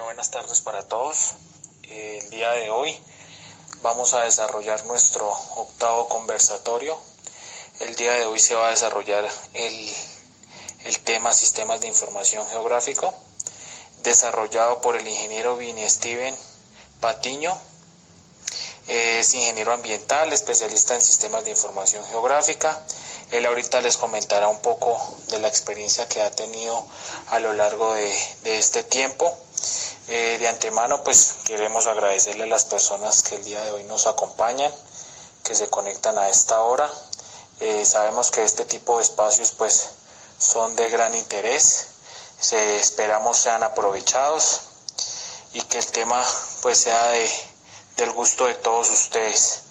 Buenas tardes para todos. El día de hoy vamos a desarrollar nuestro octavo conversatorio. El día de hoy se va a desarrollar el tema Sistemas de Información Geográfico, desarrollado por el ingeniero Vini Steven Patiño. Es ingeniero ambiental, especialista en sistemas de información geográfica. Él ahorita les comentará un poco de la experiencia que ha tenido a lo largo de este tiempo. De antemano, pues queremos agradecerle a las personas que el día de hoy nos acompañan, que se conectan a esta hora. Sabemos que este tipo de espacios pues son de gran interés. Esperamos sean aprovechados y que el tema pues sea del gusto de todos ustedes.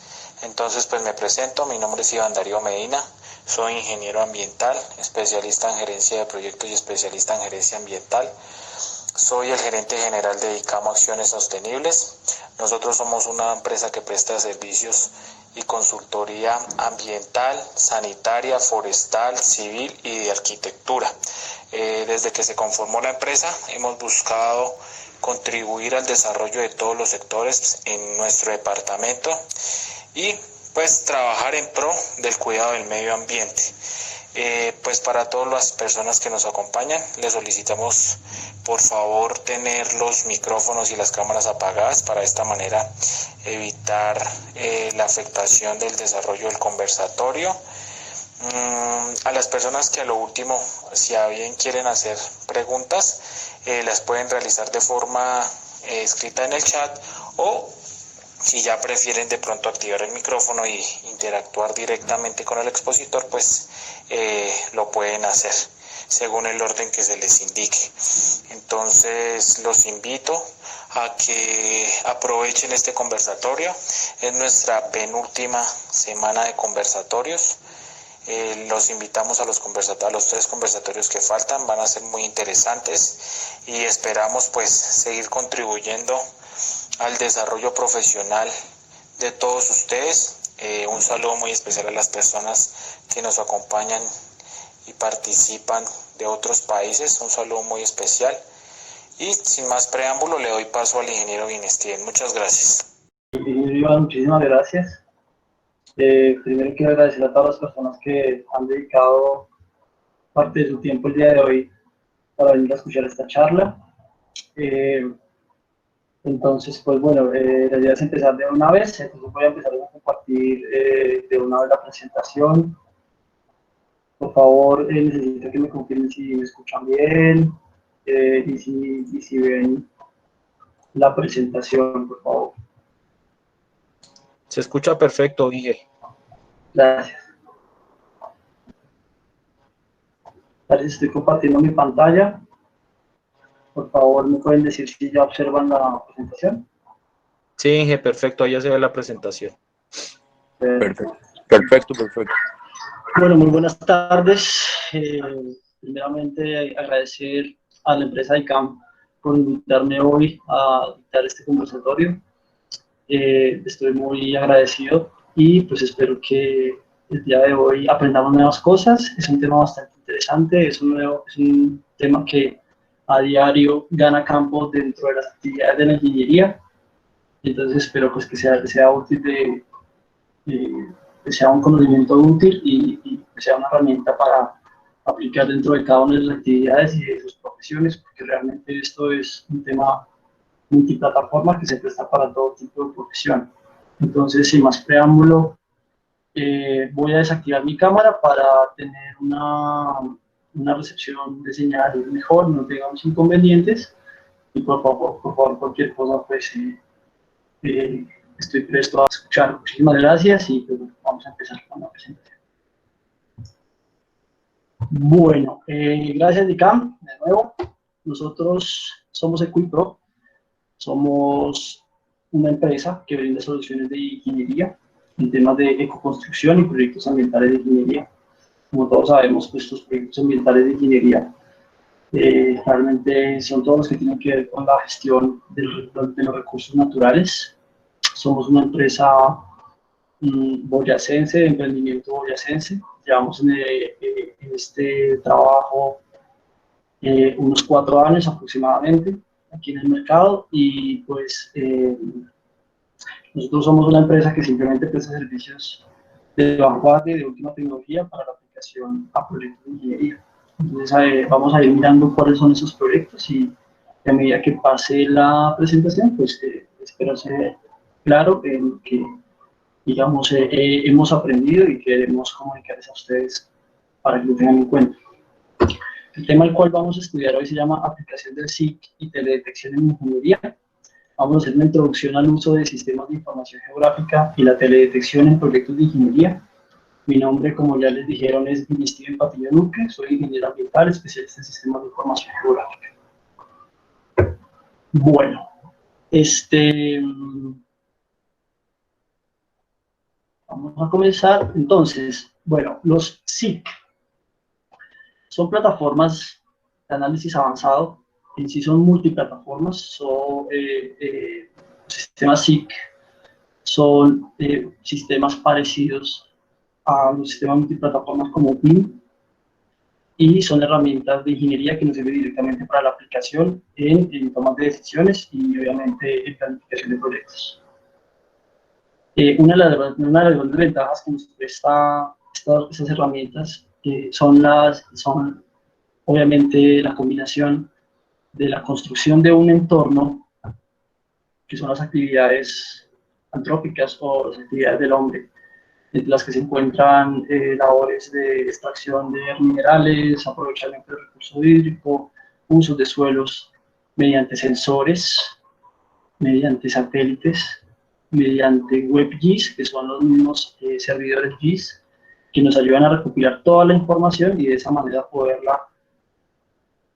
Entonces pues me presento, mi nombre es Iván Darío Medina, soy ingeniero ambiental, especialista en gerencia de proyectos y especialista en gerencia ambiental. Soy el gerente general de ICAMO Acciones Sostenibles. Nosotros somos una empresa que presta servicios y consultoría ambiental, sanitaria, forestal, civil y de arquitectura. Desde que se conformó la empresa hemos buscado contribuir al desarrollo de todos los sectores en nuestro departamento y pues trabajar en pro del cuidado del medio ambiente. Pues para todas las personas que nos acompañan les solicitamos por favor tener los micrófonos y las cámaras apagadas para de esta manera evitar la afectación del desarrollo del conversatorio. A las personas que a lo último, si a bien quieren hacer preguntas, las pueden realizar de forma escrita en el chat, o si ya prefieren de pronto activar el micrófono y interactuar directamente con el expositor, pues lo pueden hacer según el orden que se les indique. Entonces los invito a que aprovechen este conversatorio. Es nuestra penúltima semana de conversatorios. Los invitamos a los 3 conversatorios que faltan, van a ser muy interesantes y esperamos pues seguir contribuyendo al desarrollo profesional de todos ustedes. Un saludo muy especial a las personas que nos acompañan y participan de otros países, un saludo muy especial. Y sin más preámbulo le doy paso al ingeniero Vini Steven. Muchas gracias. Ingeniero Iván, muchísimas gracias. Primero quiero agradecer a todas las personas que han dedicado parte de su tiempo el día de hoy para venir a escuchar esta charla. Entonces, pues bueno, la idea es empezar de una vez. Entonces voy a empezar a compartir de una vez la presentación. Por favor, necesito que me confirmen si me escuchan bien y si ven la presentación, por favor. Se escucha perfecto, Guille. Gracias. Estoy compartiendo mi pantalla. Por favor, ¿me pueden decir si ya observan la presentación? Sí, Inge, perfecto, ya se ve la presentación. Perfecto. Bueno, muy buenas tardes. Primeramente, agradecer a la empresa ICAM por invitarme hoy a dictar este conversatorio. Estoy muy agradecido y pues espero que el día de hoy aprendamos nuevas cosas. Es un tema bastante interesante, es un tema que a diario gana campo dentro de las actividades de la ingeniería. Entonces espero pues que sea útil, que sea un conocimiento útil y que sea una herramienta para aplicar dentro de cada una de las actividades y de sus profesiones, porque realmente esto es un tema multiplataforma que se presta para todo tipo de profesión. Entonces, sin más preámbulo, voy a desactivar mi cámara para tener una recepción de señal mejor, no tengamos inconvenientes, y por favor cualquier cosa, pues estoy presto a escuchar. Muchísimas gracias y pues, vamos a empezar con la presentación. Bueno, gracias DICAM, de nuevo. Nosotros somos Equipro, somos una empresa que brinda soluciones de ingeniería en temas de ecoconstrucción y proyectos ambientales de ingeniería. Como todos sabemos, pues, estos proyectos ambientales de ingeniería realmente son todos los que tienen que ver con la gestión de los recursos naturales. Somos una empresa boyacense, de emprendimiento boyacense. Llevamos en este trabajo unos 4 años aproximadamente. aquí en el mercado y pues nosotros somos una empresa que simplemente presta servicios de vanguardia, de última tecnología para la aplicación a proyectos de ingeniería. Entonces vamos a ir mirando cuáles son esos proyectos y a medida que pase la presentación, pues espero ser claro en que, digamos, hemos aprendido y queremos comunicarles a ustedes para que lo tengan en cuenta. El tema al cual vamos a estudiar hoy se llama aplicación del SIC y teledetección en ingeniería. Vamos a hacer una introducción al uso de sistemas de información geográfica y la teledetección en proyectos de ingeniería. Mi nombre, como ya les dijeron, es Steven Patillo Duque, soy ingeniero ambiental, especialista en sistemas de información geográfica. Bueno, vamos a comenzar. Entonces, bueno, los SIC son plataformas de análisis avanzado, en sí son multiplataformas, son sistemas SIC, son sistemas parecidos a los sistemas multiplataformas como BIM, y son herramientas de ingeniería que nos sirven directamente para la aplicación en tomas de decisiones y obviamente en planificación de proyectos. Una de las grandes ventajas que nos presta estas herramientas son obviamente la combinación de la construcción de un entorno, que son las actividades antrópicas o las actividades del hombre, entre las que se encuentran labores de extracción de minerales, aprovechamiento del recurso hídrico, uso de suelos mediante sensores, mediante satélites, mediante WebGIS, que son los mismos servidores GIS, que nos ayudan a recopilar toda la información y de esa manera poderla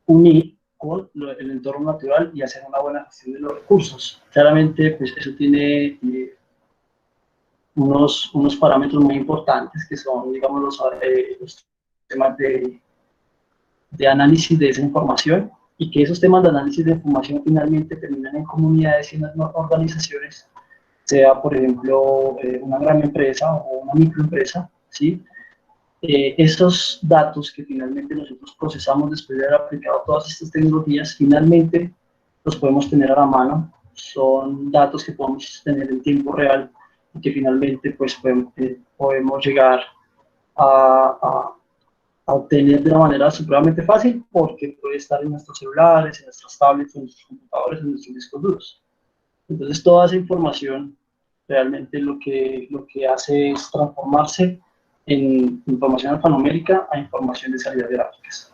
unir con el entorno natural y hacer una buena gestión de los recursos. Claramente, pues eso tiene unos parámetros muy importantes que son, digamos, los temas de análisis de esa información, y que esos temas de análisis de información finalmente terminan en comunidades y en organizaciones, sea por ejemplo una gran empresa o una microempresa, ¿sí? Esos datos que finalmente nosotros procesamos después de haber aplicado todas estas tecnologías, finalmente los podemos tener a la mano, son datos que podemos tener en tiempo real y que finalmente pues podemos llegar a obtener de una manera supremamente fácil, porque puede estar en nuestros celulares, en nuestras tablets, en nuestros computadores, en nuestros discos duros. Entonces toda esa información realmente lo que hace es transformarse en información alfanumérica a información de salidas gráficas.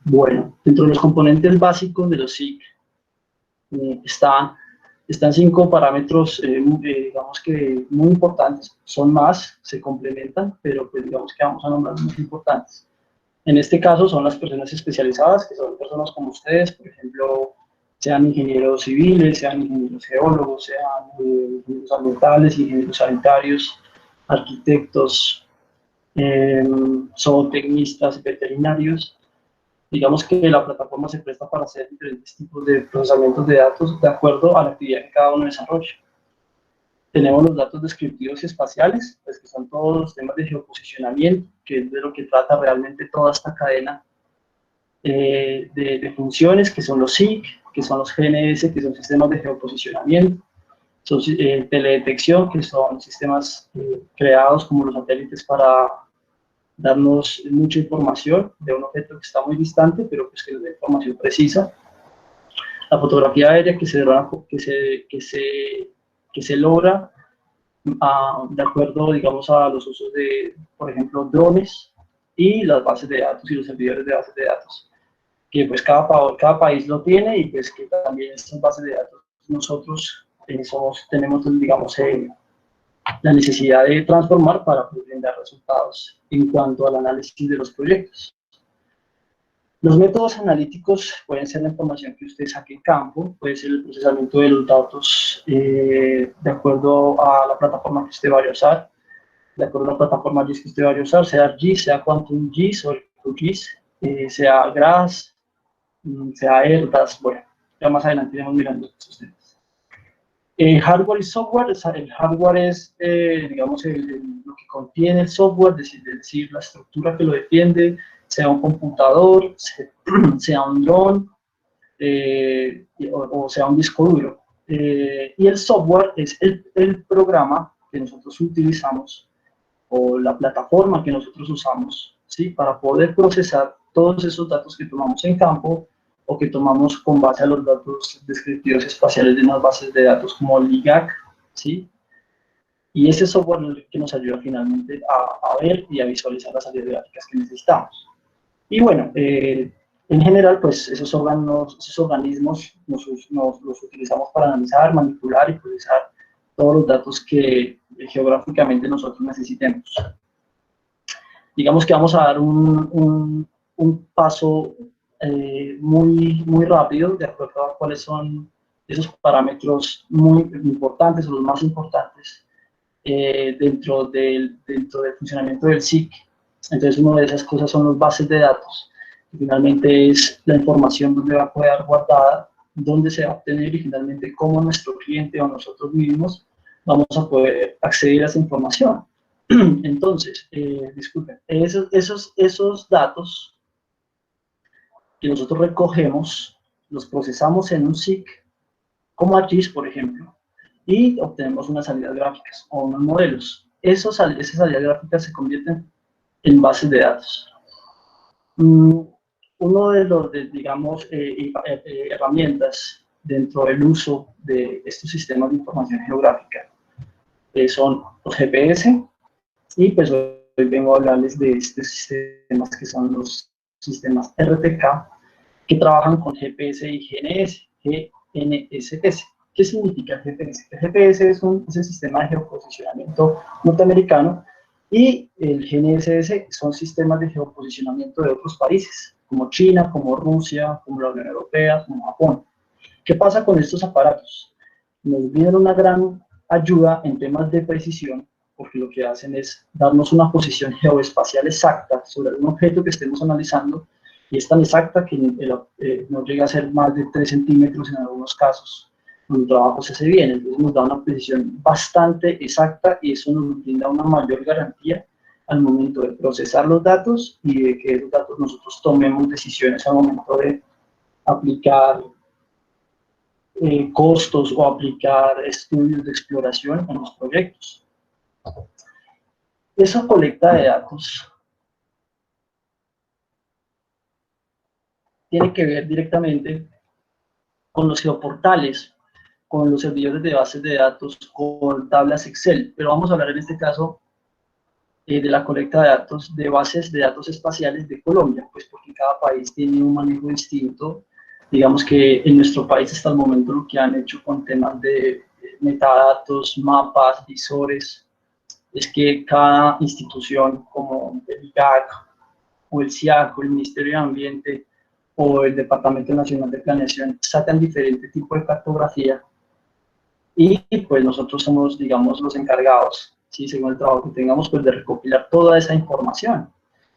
Bueno, dentro de los componentes básicos de los SIC están 5 parámetros, digamos que muy importantes. Son más, se complementan, pero pues digamos que vamos a nombrar los más importantes. En este caso son las personas especializadas, que son personas como ustedes, por ejemplo, sean ingenieros civiles, sean ingenieros geólogos, sean ingenieros ambientales, ingenieros sanitarios, arquitectos, zootecnistas, veterinarios. Digamos que la plataforma se presta para hacer diferentes tipos de procesamientos de datos de acuerdo a la actividad que cada uno desarrolla. Tenemos los datos descriptivos y espaciales, pues que son todos los temas de geoposicionamiento, que es de lo que trata realmente toda esta cadena de funciones, que son los SIC, que son los GNS, que son sistemas de geoposicionamiento, son teledetección, que son sistemas creados como los satélites para darnos mucha información de un objeto que está muy distante, pero pues que nos da información precisa. La fotografía aérea que se logra de acuerdo, digamos, a los usos de, por ejemplo, drones y las bases de datos y los servidores de bases de datos, que pues cada país lo tiene, y pues que también estas bases de datos nosotros tenemos, digamos, la necesidad de transformar para poder brindar resultados en cuanto al análisis de los proyectos. Los métodos analíticos pueden ser la información que usted saque en campo, puede ser el procesamiento de los datos de acuerdo a la plataforma que usted vaya a usar, de acuerdo a la plataforma GIS que usted vaya a usar, sea GIS, sea Quantum GIS o QGIS, sea GRASS, sea ERDAS. Bueno, ya más adelante iremos mirando estos temas. Hardware y software. El hardware es, digamos, lo que contiene el software, es decir, la estructura que lo defiende, sea un computador, sea un dron, o sea un disco duro. Y el software es el programa que nosotros utilizamos o la plataforma que nosotros usamos, ¿sí? Para poder procesar todos esos datos que tomamos en campo o que tomamos con base a los datos descriptivos espaciales de unas bases de datos como el IGAC, ¿sí? Y ese software es el que nos ayuda finalmente a ver y a visualizar las salidas gráficas que necesitamos. Y bueno, en general, pues esos organismos los utilizamos para analizar, manipular y procesar todos los datos que geográficamente nosotros necesitemos. Digamos que vamos a dar un paso muy rápido de acuerdo a cuáles son esos parámetros muy importantes o los más importantes dentro del funcionamiento del SIC. Entonces, una de esas cosas son las bases de datos, que finalmente es la información donde va a quedar guardada, dónde se va a obtener y finalmente cómo nuestro cliente o nosotros mismos vamos a poder acceder a esa información. Entonces, disculpen, esos datos que nosotros recogemos, los procesamos en un SIC, como ArcGIS, por ejemplo, y obtenemos unas salidas gráficas o unos modelos. Esas salidas gráficas se convierten en bases de datos. Uno de los, digamos, herramientas dentro del uso de estos sistemas de información geográfica son los GPS, y pues hoy vengo a hablarles de estos sistemas que son los sistemas RTK, que trabajan con GPS y GNSS. ¿Qué significa el GPS? El GPS es un sistema de geoposicionamiento norteamericano y el GNSS son sistemas de geoposicionamiento de otros países, como China, como Rusia, como la Unión Europea, como Japón. ¿Qué pasa con estos aparatos? Nos vienen una gran ayuda en temas de precisión, porque lo que hacen es darnos una posición geoespacial exacta sobre un objeto que estemos analizando, y es tan exacta que no llega a ser más de 3 centímetros en algunos casos, cuando el trabajo se hace bien. Entonces nos da una precisión bastante exacta y eso nos brinda una mayor garantía al momento de procesar los datos y de que esos datos nosotros tomemos decisiones al momento de aplicar costos o aplicar estudios de exploración en los proyectos. Esa colecta de datos tiene que ver directamente con los geoportales, con los servidores de bases de datos, con tablas Excel, pero vamos a hablar en este caso de la colecta de datos de bases de datos espaciales de Colombia, pues porque cada país tiene un manejo distinto. Digamos que en nuestro país hasta el momento lo que han hecho con temas de metadatos, mapas, visores, es que cada institución como el IGAC o el SIAC o el Ministerio de Ambiente o el Departamento Nacional de Planeación sacan diferentes tipos de cartografía y pues nosotros somos, digamos, los encargados, ¿sí? Según el trabajo que tengamos, pues de recopilar toda esa información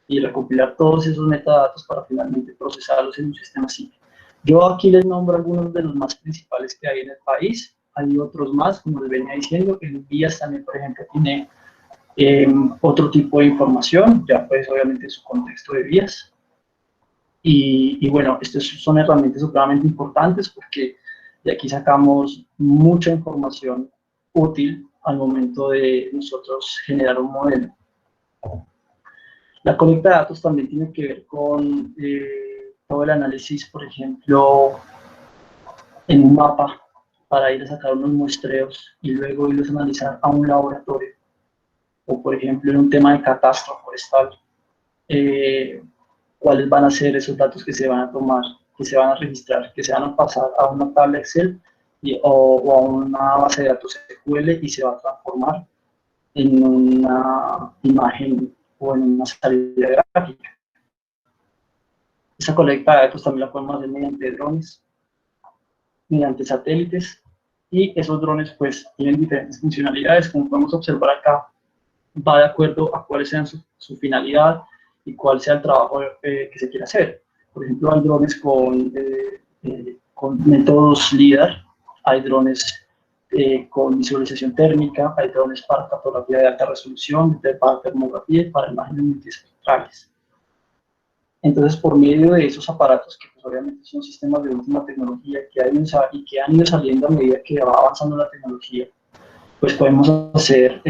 y recopilar todos esos metadatos para finalmente procesarlos en un sistema así. Yo aquí les nombro algunos de los más principales que hay en el país. Hay otros más, como les venía diciendo, el vías también, por ejemplo, tiene otro tipo de información, ya pues obviamente su contexto de vías. Y bueno, estas son herramientas supremamente importantes porque de aquí sacamos mucha información útil al momento de nosotros generar un modelo. La colecta de datos también tiene que ver con todo el análisis, por ejemplo, en un mapa, para ir a sacar unos muestreos y luego irlos a analizar a un laboratorio. O por ejemplo, en un tema de catastro forestal, cuáles van a ser esos datos que se van a tomar, que se van a registrar, que se van a pasar a una tabla Excel o a una base de datos SQL y se va a transformar en una imagen o en una salida gráfica. Esa colecta de datos también la podemos hacer mediante drones, mediante satélites, y esos drones pues tienen diferentes funcionalidades, como podemos observar acá, va de acuerdo a cuál sea su finalidad y cuál sea el trabajo que se quiera hacer. Por ejemplo, hay drones con métodos LIDAR, hay drones con visualización térmica, hay drones para cartografía de alta resolución, para termografía y para imágenes multiespectrales. Entonces, por medio de esos aparatos, que pues, obviamente son sistemas de última tecnología y que han ido saliendo a medida que va avanzando la tecnología, pues podemos hacer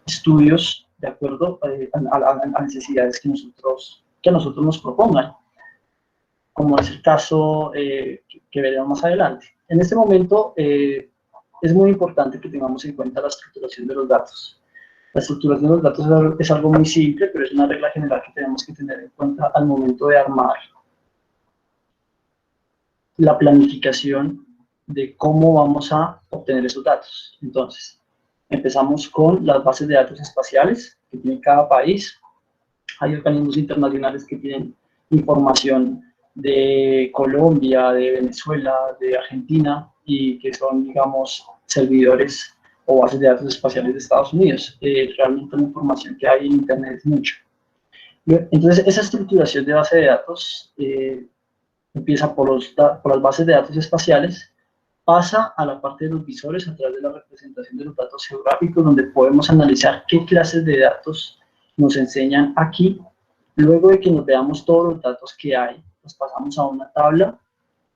estudios de acuerdo a necesidades que a nosotros nos propongan, como es el caso que veremos más adelante. En este momento es muy importante que tengamos en cuenta la estructuración de los datos. La estructuración de los datos es algo muy simple, pero es una regla general que tenemos que tener en cuenta al momento de armar la planificación de cómo vamos a obtener esos datos. Entonces, empezamos con las bases de datos espaciales que tiene cada país. Hay organismos internacionales que tienen información de Colombia, de Venezuela, de Argentina, y que son, digamos, servidores o bases de datos espaciales de Estados Unidos. Realmente la información que hay en Internet es mucha. Entonces, esa estructuración de base de datos empieza por las bases de datos espaciales, pasa a la parte de los visores a través de la representación de los datos geográficos, donde podemos analizar qué clases de datos nos enseñan aquí. Luego de que nos veamos todos los datos que hay, nos pasamos a una tabla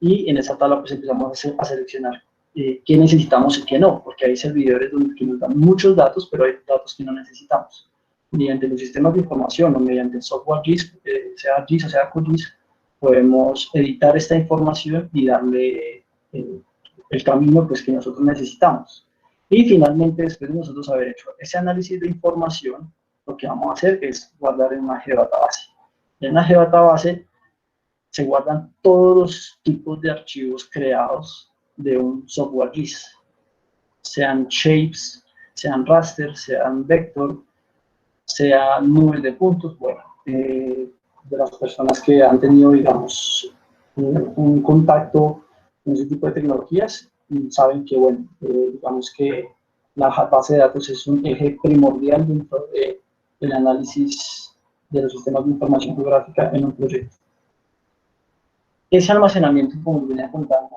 y en esa tabla pues empezamos a seleccionar qué necesitamos y qué no, porque hay servidores que nos dan muchos datos, pero hay datos que no necesitamos. Mediante los sistemas de información o mediante el software GIS, sea GIS o sea QGIS, podemos editar esta información y darle el camino pues, que nosotros necesitamos. Y finalmente, después de nosotros haber hecho ese análisis de información, lo que vamos a hacer es guardar en una geodatabase. En una geodatabase se guardan todos los tipos de archivos creados de un software GIS, sean shapes, sean raster, sean vector, sean nubes de puntos. Bueno, de las personas que han tenido, digamos, un contacto con ese tipo de tecnologías, saben que, bueno, digamos que la base de datos es un eje primordial dentro del análisis de los sistemas de información geográfica en un proyecto. Ese almacenamiento, como les venía contando,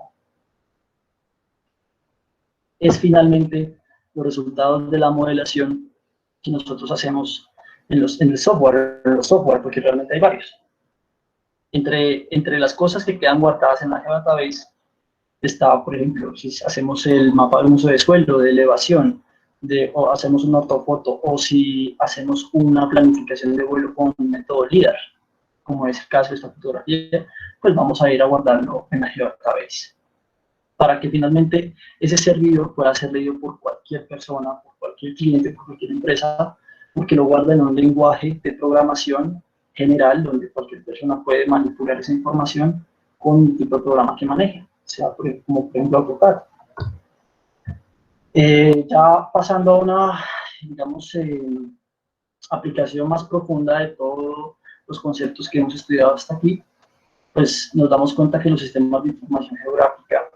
es finalmente los resultados de la modelación que nosotros hacemos en el software, porque realmente hay varios. Entre las cosas que quedan guardadas en la geodatabase está, por ejemplo, si hacemos el mapa de uso de suelo, de elevación, o hacemos una ortofoto, o si hacemos una planificación de vuelo con un método LIDAR, como es el caso de esta fotografía, pues vamos a ir a guardarlo en la geodatabase, para que finalmente ese servidor pueda ser leído por cualquier persona, por cualquier cliente, por cualquier empresa, porque lo guarda en un lenguaje de programación general, donde cualquier persona puede manipular esa información con un tipo de programa que maneje, sea como por ejemplo AutoCAD. Ya pasando a una, digamos, aplicación más profunda de todos los conceptos que hemos estudiado hasta aquí, pues nos damos cuenta que los sistemas de información geográfica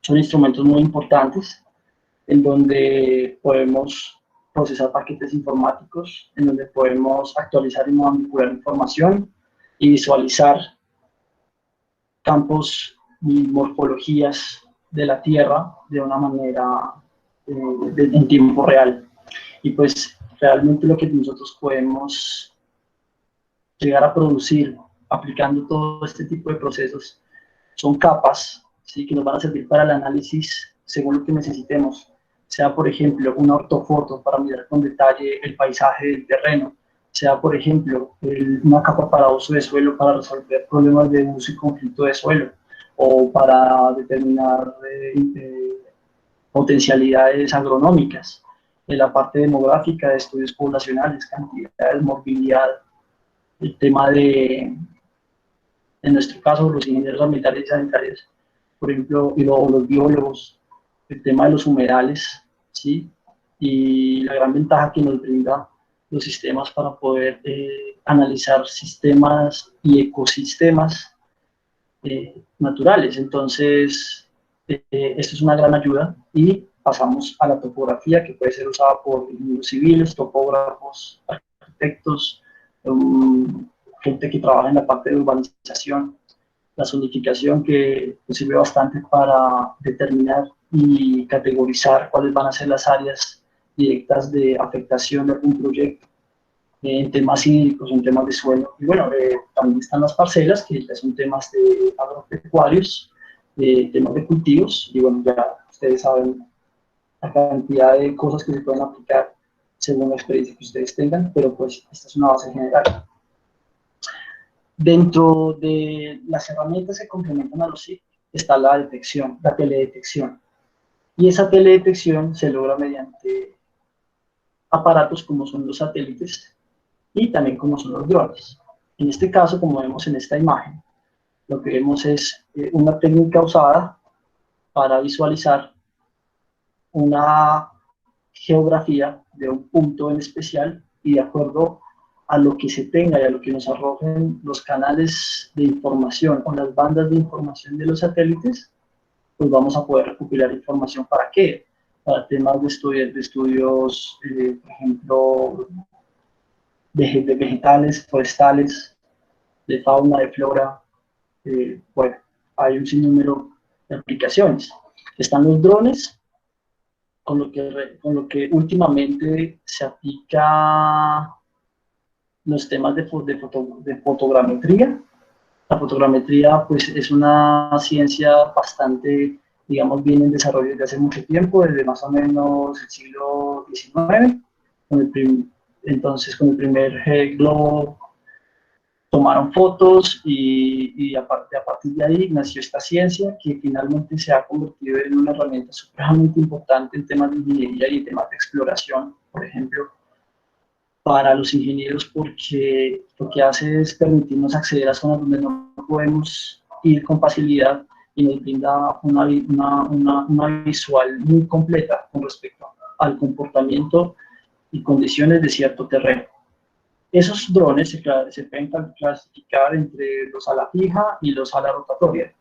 son instrumentos muy importantes en donde podemos procesar paquetes informáticos, en donde podemos actualizar y manipular información y visualizar campos y morfologías de la Tierra de una manera en tiempo real. Y pues realmente lo que nosotros podemos llegar a producir aplicando todo este tipo de procesos son capas, ¿sí?, que nos van a servir para el análisis según lo que necesitemos, sea por ejemplo una ortofoto para mirar con detalle el paisaje del terreno, sea por ejemplo una capa para uso de suelo para resolver problemas de uso y conflicto de suelo, o para determinar potencialidades agronómicas, en la parte demográfica de estudios poblacionales, cantidades, movilidad, el tema de, en nuestro caso, los ingenieros ambientales y sanitarios, por ejemplo, y los biólogos, el tema de los humedales, ¿sí? Y la gran ventaja que nos brinda los sistemas para poder analizar sistemas y ecosistemas naturales. Entonces, esto es una gran ayuda y pasamos a la topografía, que puede ser usada por ingenieros civiles, topógrafos, arquitectos, gente que trabaja en la parte de urbanización, la zonificación, que sirve bastante para determinar y categorizar cuáles van a ser las áreas directas de afectación de algún proyecto. en temas hídricos, en temas de suelo. Y bueno, también están las parcelas, que ya son temas de agropecuarios, temas de cultivos, y bueno, ya ustedes saben la cantidad de cosas que se pueden aplicar según la experiencia que ustedes tengan, pero pues esta es una base general. Dentro de las herramientas que complementan a los SIG está la detección, la teledetección. Y esa teledetección se logra mediante aparatos como son los satélites y también como son los drones. En este caso, como vemos en esta imagen, lo que vemos es una técnica usada para visualizar una geografía de un punto en especial y de acuerdo a lo que se tenga y a lo que nos arrojen los canales de información o las bandas de información de los satélites, pues vamos a poder recopilar información. ¿Para qué? Para temas de estudios, por ejemplo, de vegetales, forestales, de fauna, de flora. Bueno, hay un sinnúmero de aplicaciones. Están los drones, con lo que últimamente se aplica los temas de fotogrametría. La fotogrametría pues, es una ciencia bastante, digamos, bien en desarrollo desde hace mucho tiempo, desde más o menos el siglo XIX. Entonces, con el primer globo tomaron fotos y a partir de ahí nació esta ciencia que finalmente se ha convertido en una herramienta supremamente importante en temas de ingeniería y en temas de exploración, por ejemplo, para los ingenieros, porque lo que hace es permitirnos acceder a zonas donde no podemos ir con facilidad y nos brinda una visual muy completa con respecto al comportamiento y condiciones de cierto terreno. Esos drones se pueden clasificar entre los ala fija y los ala rotatoria.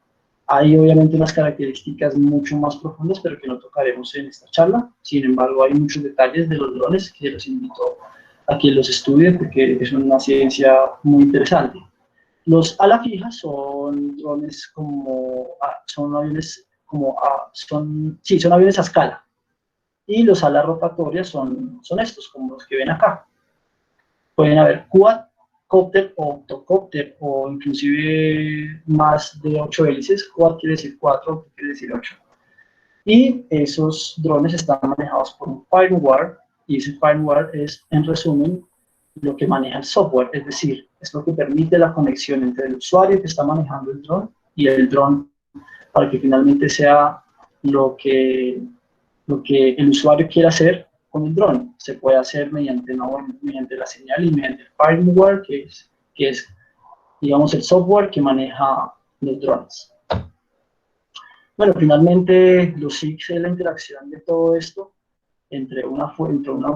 Hay obviamente unas características mucho más profundas, pero que no tocaremos en esta charla. Sin embargo, hay muchos detalles de los drones que los invito a quien los estudie porque es una ciencia muy interesante. Los ala fijas son drones como, son aviones como, son aviones a escala. Y los ala rotatorias son estos, como los que ven acá. Pueden haber quadcopter o octocopter o inclusive más de 8 hélices. Quad quiere decir 4, octo quiere decir 8. Y esos drones están manejados por un firmware y ese firmware es, en resumen, lo que maneja el software, es decir, es lo que permite la conexión entre el usuario que está manejando el dron y el dron para que finalmente sea lo que el usuario quiera hacer con el dron. Se puede hacer mediante la señal y mediante el firmware, que es, digamos, el software que maneja los drones. Bueno, finalmente los SIGs es la interacción de todo esto entre una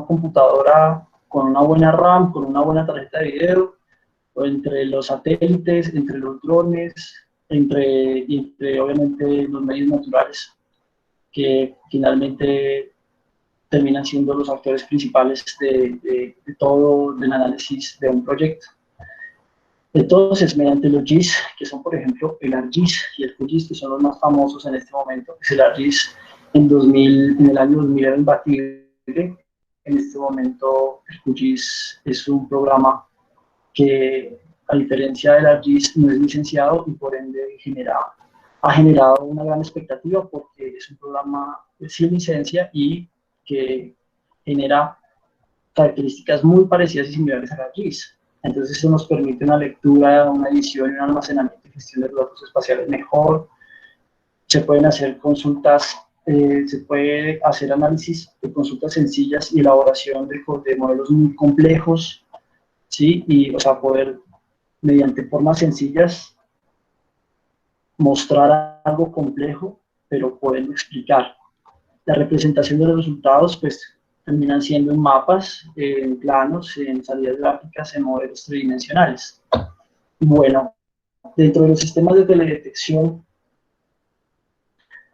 computadora con una buena RAM, con una buena tarjeta de video, o entre los satélites, entre los drones, entre obviamente los medios naturales, que finalmente terminan siendo los actores principales de todo el análisis de un proyecto. Entonces, mediante los GIS, que son por ejemplo el ArcGIS y el QGIS, que son los más famosos en este momento, pues el ArcGIS en el año 2000 era imbatible. En este momento el QGIS es un programa que, a diferencia del ArcGIS, no es licenciado y por ende ha generado una gran expectativa porque es un programa sin licencia y que genera características muy parecidas y similares al ArcGIS. Entonces eso nos permite una lectura, una edición y un almacenamiento y gestión de los datos espaciales mejor. Se pueden hacer consultas, se puede hacer análisis de consultas sencillas y elaboración de modelos muy complejos, ¿sí? Y, o sea, poder, mediante formas sencillas, mostrar algo complejo, pero poderlo explicar. La representación de los resultados, pues, terminan siendo en mapas, en planos, en salidas gráficas, en modelos tridimensionales. Bueno, dentro de los sistemas de teledetección,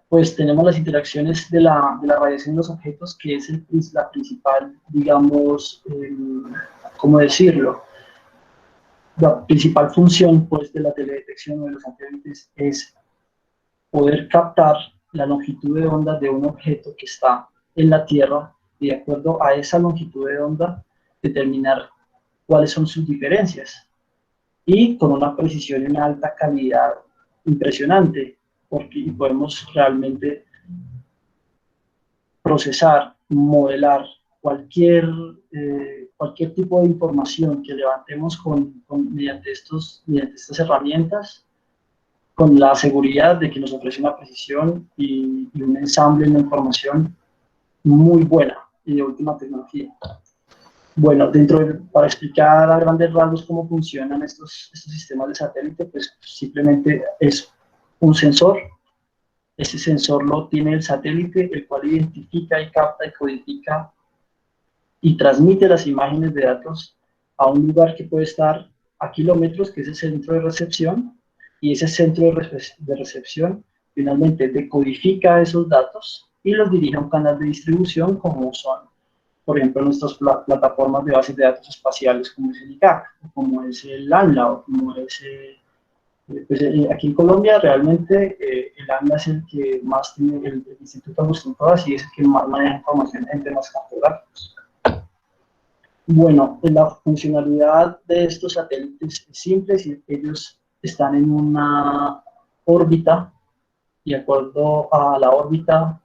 pues tenemos las interacciones de la radiación de los objetos, que es la principal, digamos, ¿cómo decirlo? La principal función, pues, de la teledetección de los satélites es poder captar la longitud de onda de un objeto que está en la Tierra y de acuerdo a esa longitud de onda determinar cuáles son sus diferencias, y con una precisión y una alta calidad impresionante, porque podemos realmente procesar, modelar cualquier tipo de información que levantemos mediante estas herramientas, con la seguridad de que nos ofrece una precisión y un ensamble de información muy buena y de última tecnología. Bueno, para explicar a grandes rasgos cómo funcionan estos sistemas de satélite, pues simplemente es un sensor. Ese sensor lo tiene el satélite, el cual identifica y capta y codifica y transmite las imágenes de datos a un lugar que puede estar a kilómetros, que es el centro de recepción, y ese centro de recepción finalmente decodifica esos datos y los dirige a un canal de distribución, como son, por ejemplo, nuestras plataformas de bases de datos espaciales, como es el ICAC, como es el ANLA, o como es pues, aquí en Colombia realmente el ANLA es el que más tiene, el Instituto Agustín Codazzi, y es el que más maneja información en temas cartográficos. Bueno, la funcionalidad de estos satélites es simple. Si ellos están en una órbita, y de acuerdo a la órbita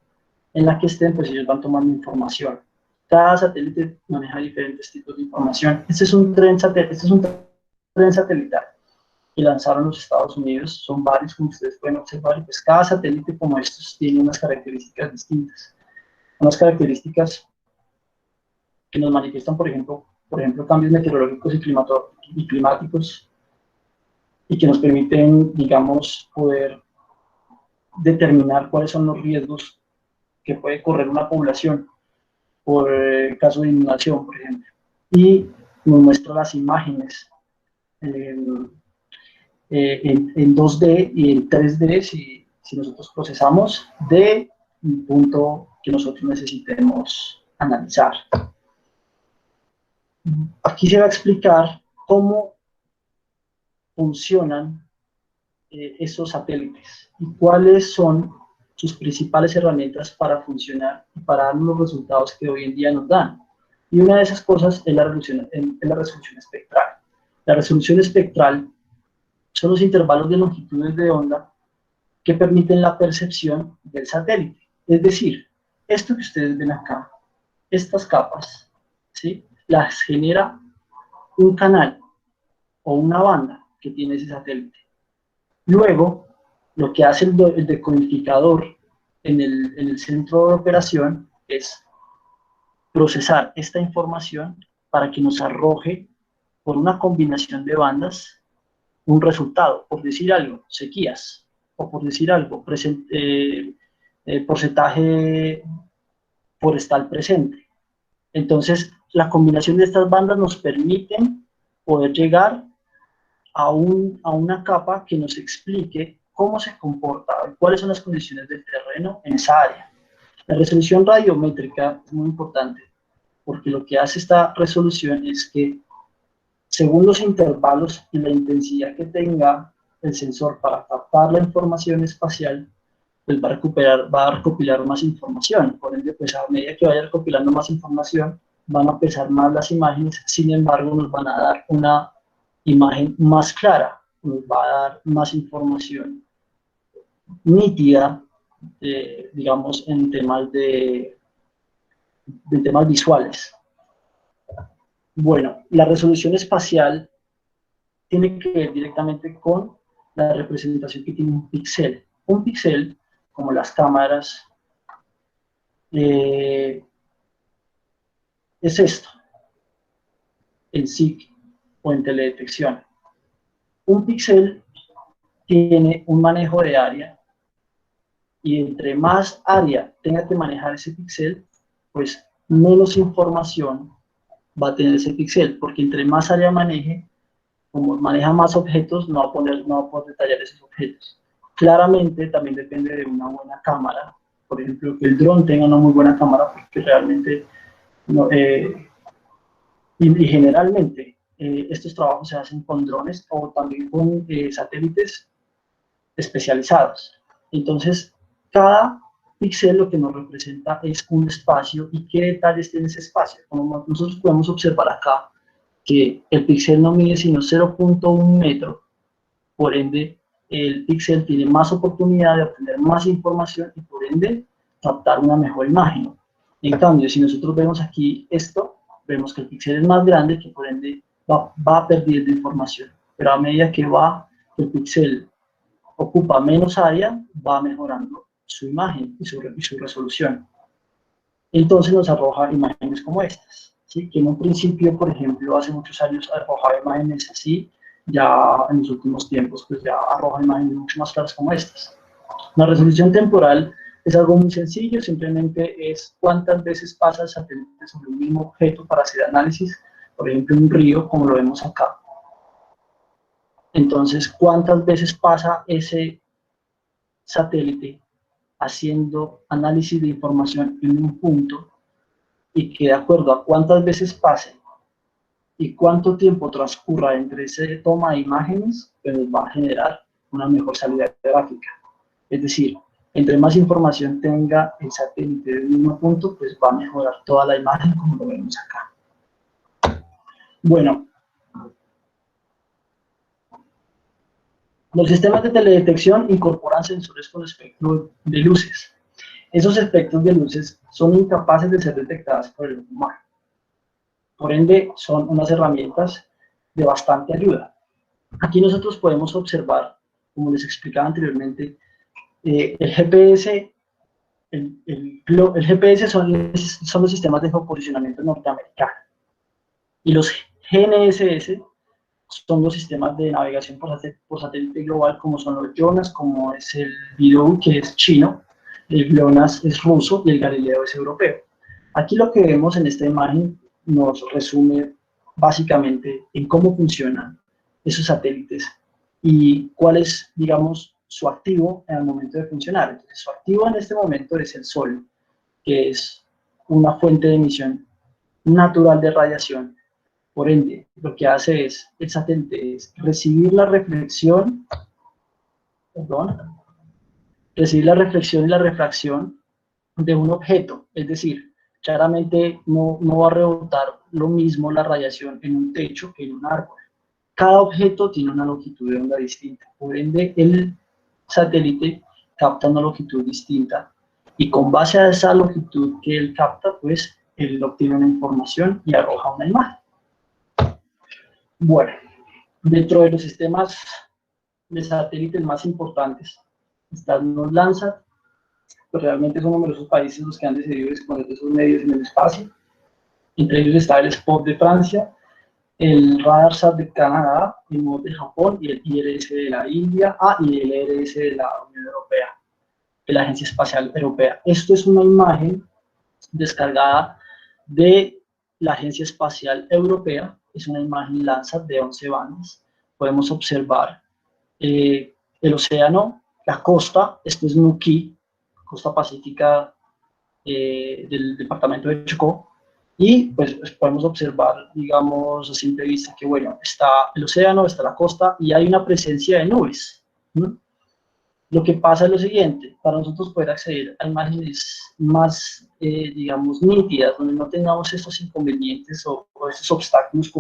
en la que estén, pues ellos van tomando información. Cada satélite maneja diferentes tipos de información. Este es un tren satelital que lanzaron los Estados Unidos. Son varios, como ustedes pueden observar, y pues cada satélite como estos tiene unas características distintas. Unas características que nos manifiestan, por ejemplo, cambios meteorológicos y climáticos, y que nos permiten, digamos, poder determinar cuáles son los riesgos que puede correr una población por caso de inundación, por ejemplo. Y nos muestra las imágenes en 2D y en 3D si nosotros procesamos de un punto que nosotros necesitemos analizar. Aquí se va a explicar cómo funcionan esos satélites y cuáles son sus principales herramientas para funcionar y para dar los resultados que hoy en día nos dan. Y una de esas cosas es la resolución espectral. La resolución espectral son los intervalos de longitudes de onda que permiten la percepción del satélite. Es decir, esto que ustedes ven acá, estas capas, ¿sí?, las genera un canal o una banda que tiene ese satélite. Luego, lo que hace el decodificador en el centro de operación es procesar esta información para que nos arroje, por una combinación de bandas, un resultado. Por decir algo, sequías, o por decir algo, porcentaje forestal presente. Entonces, la combinación de estas bandas nos permiten poder llegar a una capa que nos explique cómo se comporta, cuáles son las condiciones del terreno en esa área. La resolución radiométrica es muy importante, porque lo que hace esta resolución es que, según los intervalos y la intensidad que tenga el sensor para captar la información espacial, pues va a recopilar más información. Por ende, pues a medida que vaya recopilando más información, van a pesar más las imágenes. Sin embargo, nos van a dar una imagen más clara, nos va a dar más información nítida, digamos, en temas temas visuales. Bueno, la resolución espacial tiene que ver directamente con la representación que tiene un píxel. Un píxel, como las cámaras, es esto, en SIG o en teledetección. Un píxel tiene un manejo de área, y entre más área tenga que manejar ese píxel, pues menos información va a tener ese píxel, porque entre más área maneje, como maneja más objetos, no va a poder detallar esos objetos. Claramente también depende de una buena cámara. Por ejemplo, que el dron tenga una muy buena cámara, porque realmente y generalmente estos trabajos se hacen con drones o también con satélites especializados. Entonces, cada píxel lo que nos representa es un espacio, y qué detalles tiene ese espacio. Como nosotros podemos observar acá, que el píxel no mide sino 0.1 metro, por ende el píxel tiene más oportunidad de obtener más información y por ende captar una mejor imagen. En cambio, si nosotros vemos aquí esto, vemos que el píxel es más grande, que por ende va perdiendo información, pero a medida que el píxel ocupa menos área, va mejorando su imagen y su resolución. Entonces nos arroja imágenes como estas, ¿sí? Que en un principio, por ejemplo, hace muchos años arrojaba imágenes así, ya en los últimos tiempos pues ya arroja imágenes mucho más claras como estas. La resolución temporal es algo muy sencillo, simplemente es cuántas veces pasa el satélite sobre un mismo objeto para hacer análisis, por ejemplo, un río, como lo vemos acá. Entonces, ¿cuántas veces pasa ese satélite haciendo análisis de información en un punto y que de acuerdo a cuántas veces pase y cuánto tiempo transcurra entre esa toma de imágenes, pues va a generar una mejor salida gráfica? Es decir, entre más información tenga el satélite del mismo punto, pues va a mejorar toda la imagen como lo vemos acá. Bueno, los sistemas de teledetección incorporan sensores con espectro de luces. Esos espectros de luces son incapaces de ser detectadas por el ojo humano. Por ende, son unas herramientas de bastante ayuda. Aquí nosotros podemos observar, como les explicaba anteriormente, el GPS, el GPS son los sistemas de geoposicionamiento norteamericanos. Y los GNSS son los sistemas de navegación por satélite global, como son los GLONASS, como es el BeiDou, que es chino, el GLONASS es ruso y el Galileo es europeo. Aquí lo que vemos en esta imagen nos resume básicamente en cómo funcionan esos satélites y cuál es, digamos, su activo en el momento de funcionar. Entonces, su activo en este momento es el Sol, que es una fuente de emisión natural de radiación. Por ende, lo que hace es, el satélite es recibir la reflexión, recibir la reflexión y la refracción de un objeto, es decir, claramente no va a rebotar lo mismo la radiación en un techo que en un árbol. Cada objeto tiene una longitud de onda distinta, por ende el satélite capta una longitud distinta y con base a esa longitud que él capta, pues él obtiene una información y arroja una imagen. Bueno, dentro de los sistemas de satélites más importantes están los Landsat, pues realmente son numerosos países los que han decidido disponer de esos medios en el espacio. Entre ellos está el SPOT de Francia, el RadarSat de Canadá, el MOD de Japón y el IRS de la India, y el IRS de la Unión Europea, de la Agencia Espacial Europea. Esto es una imagen descargada de la Agencia Espacial Europea, es una imagen Landsat de 11 bandas. Podemos observar el océano, la costa, esto es Nuquí, costa pacífica del departamento de Chocó, y pues podemos observar, digamos, a simple vista que, bueno, está el océano, está la costa, y hay una presencia de nubes. Lo que pasa es lo siguiente, para nosotros poder acceder a imágenes más, digamos, nítidas, donde no tengamos estos inconvenientes o estos obstáculos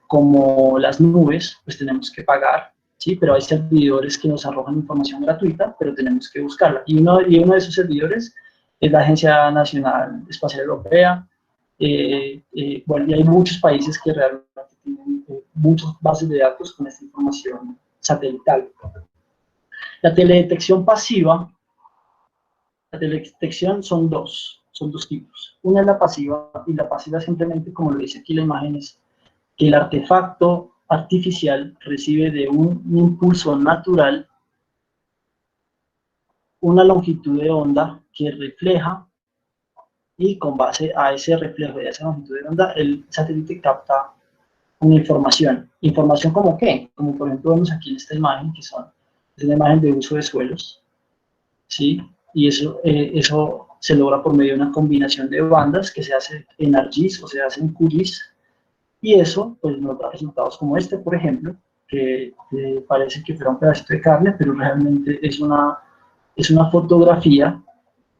como las nubes, pues tenemos que pagar, ¿sí? Pero hay servidores que nos arrojan información gratuita, pero tenemos que buscarla. Y uno de esos servidores es la Agencia Nacional Espacial Europea. Bueno, y hay muchos países que realmente tienen muchas bases de datos con esta información satelital. La teledetección pasiva, la teledetección son dos tipos. Una es la pasiva, y la pasiva simplemente, como lo dice aquí la imagen, es que el artefacto artificial recibe de un impulso natural una longitud de onda que refleja, y con base a ese reflejo de esa longitud de onda, el satélite capta una información. ¿Información como qué? Como por ejemplo vemos aquí en esta imagen, que es una imagen de uso de suelos, ¿sí? Y eso se logra por medio de una combinación de bandas que se hace en ArcGIS o se hace en QGIS, y eso pues nos da resultados como este, por ejemplo, que parece que fuera un pedacito de carne, pero realmente es una fotografía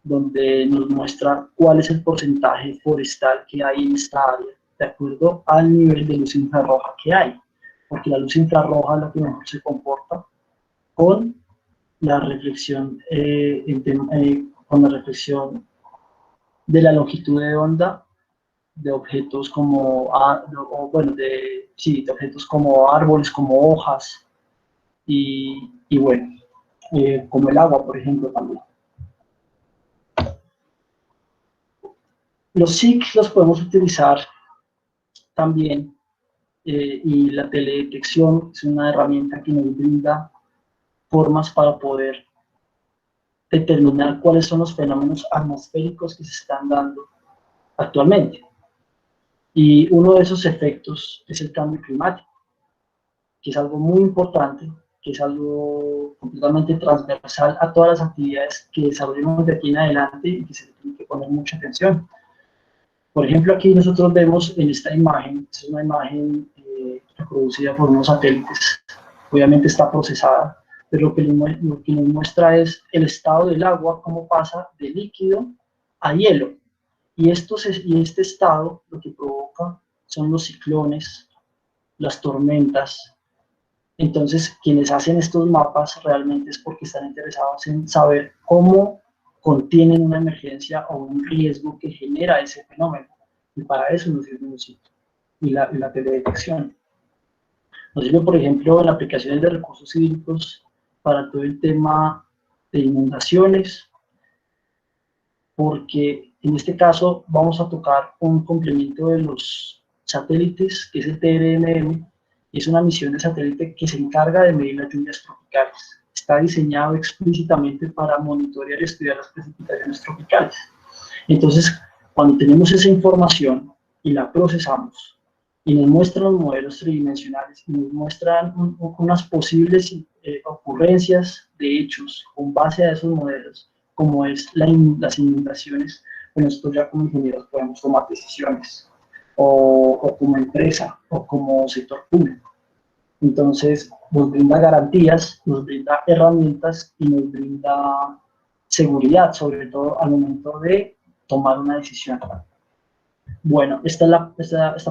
donde nos muestra cuál es el porcentaje forestal que hay en esta área de acuerdo al nivel de luz infrarroja que hay, porque la luz infrarroja es la que mejor se comporta con la reflexión, con la reflexión de la longitud de onda de objetos como, de objetos como árboles, como hojas, y bueno, como el agua, por ejemplo, también. Los SIC los podemos utilizar también, y la teledetección es una herramienta que nos brinda formas para poder determinar cuáles son los fenómenos atmosféricos que se están dando actualmente. Y uno de esos efectos es el cambio climático, que es algo muy importante, que es algo completamente transversal a todas las actividades que desarrollemos de aquí en adelante y que se le tiene que poner mucha atención. Por ejemplo, aquí nosotros vemos en esta imagen, es una imagen producida por unos satélites, obviamente está procesada, pero lo que nos muestra es el estado del agua, cómo pasa de líquido a hielo. Y este estado lo que provoca son los ciclones, las tormentas. Entonces, quienes hacen estos mapas realmente es porque están interesados en saber cómo contienen una emergencia o un riesgo que genera ese fenómeno. Y para eso nos sirve un sitio y la teledetección. Nos sirve, por ejemplo, en aplicaciones de recursos hídricos para todo el tema de inundaciones, porque en este caso vamos a tocar un complemento de los satélites, que es el TRMM. Es una misión de satélite que se encarga de medir las lluvias tropicales. Está diseñado explícitamente para monitorear y estudiar las precipitaciones tropicales. Entonces, cuando tenemos esa información y la procesamos, y nos muestran los modelos tridimensionales, y nos muestran unas posibles ocurrencias de hechos con base a esos modelos, como es las inundaciones, pues nosotros ya como ingenieros podemos tomar decisiones, o como empresa, o como sector público. Entonces, nos brinda garantías, nos brinda herramientas y nos brinda seguridad, sobre todo al momento de tomar una decisión. Bueno, esta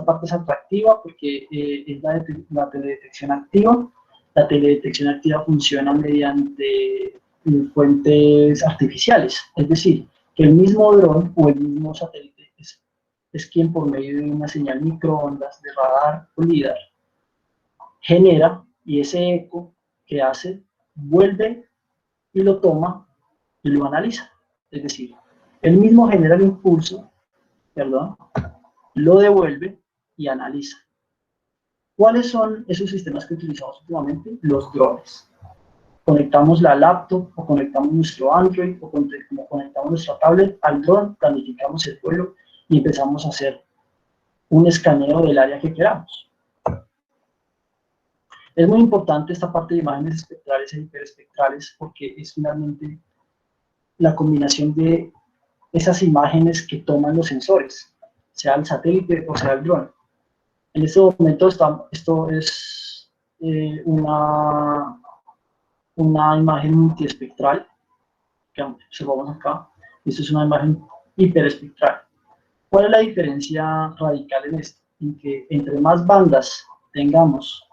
parte es atractiva porque es la teledetección activa. La teledetección activa funciona mediante fuentes artificiales, es decir, que el mismo dron o el mismo satélite es quien por medio de una señal microondas de radar o LIDAR genera, y ese eco que hace vuelve y lo toma y lo analiza. Es decir, él mismo genera el impulso, perdón, lo devuelve y analiza. ¿Cuáles son esos sistemas que utilizamos últimamente? Los drones. Conectamos la laptop o conectamos nuestro Android o conectamos nuestra tablet al drone, planificamos el vuelo y empezamos a hacer un escaneo del área que queramos. Es muy importante esta parte de imágenes espectrales e hiperespectrales porque es finalmente la combinación de esas imágenes que toman los sensores, sea el satélite o sea el dron. En este momento esto es una imagen multiespectral que observamos acá. Esto es una imagen hiperespectral. ¿Cuál es la diferencia radical en esto? En que entre más bandas tengamos,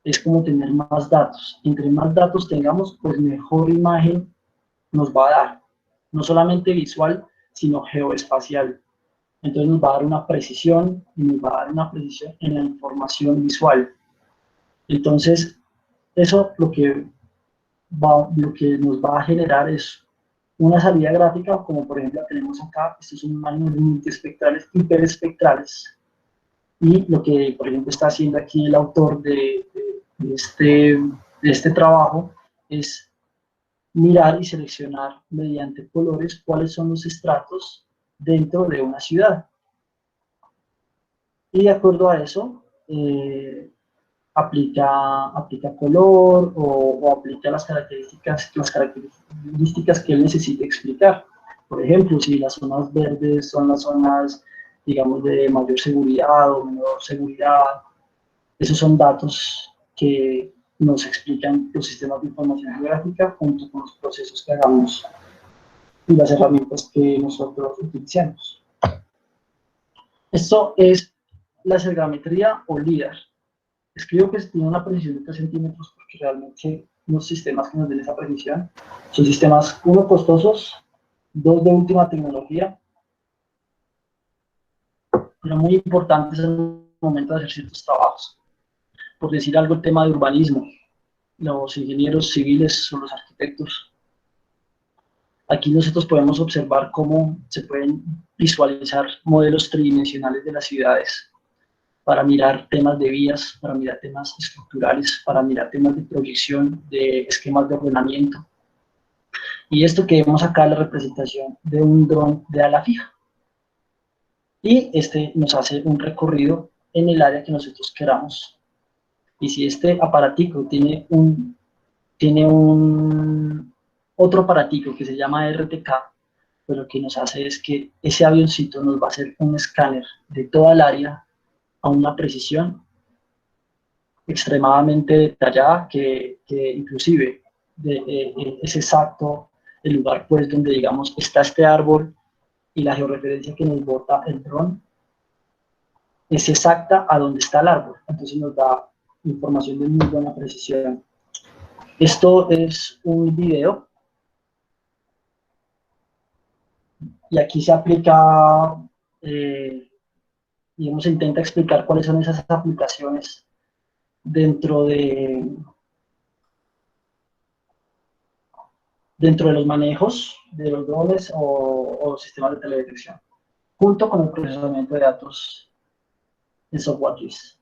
es como tener más datos. Entre más datos tengamos, pues mejor imagen nos va a dar. No solamente visual, sino geoespacial. Entonces nos va a dar una precisión y nos va a dar una precisión en la información visual. Entonces, eso lo que nos va a generar es una salida gráfica, como por ejemplo la tenemos acá. Estos son imágenes multiespectrales, hiperespectrales. Y lo que, por ejemplo, está haciendo aquí el autor de este trabajo es mirar y seleccionar mediante colores cuáles son los estratos dentro de una ciudad. Y de acuerdo a eso, aplica color o aplica las características que él necesite explicar. Por ejemplo, si las zonas verdes son las zonas, digamos, de mayor seguridad o menor seguridad, esos son datos que nos explican los sistemas de información geográfica junto con los procesos que hagamos y las herramientas que nosotros utilicemos. Esto es la sergrametría o LIDAR. Escribo que tiene una precisión de 3 centímetros porque realmente los sistemas que nos den esa precisión son sistemas, uno, costosos, dos, de última tecnología, pero muy importantes en el momento de hacer ciertos trabajos. Por decir algo, el tema de urbanismo, los ingenieros civiles o los arquitectos. Aquí nosotros podemos observar cómo se pueden visualizar modelos tridimensionales de las ciudades para mirar temas de vías, para mirar temas estructurales, para mirar temas de proyección, de esquemas de ordenamiento. Y esto que vemos acá es la representación de un dron de ala fija. Y este nos hace un recorrido en el área que nosotros queramos. Y si este aparatico tiene otro aparatico que se llama RTK, pues lo que nos hace es que ese avioncito nos va a hacer un escáner de toda el área a una precisión extremadamente detallada que inclusive es exacto el lugar pues donde digamos está este árbol y la georreferencia que nos bota el dron es exacta a donde está el árbol, entonces nos da información de muy buena precisión. Esto es un video y aquí se aplica, digamos, se intenta explicar cuáles son esas aplicaciones dentro de los manejos de los drones o sistemas de teledetección, junto con el procesamiento de datos en software JIS.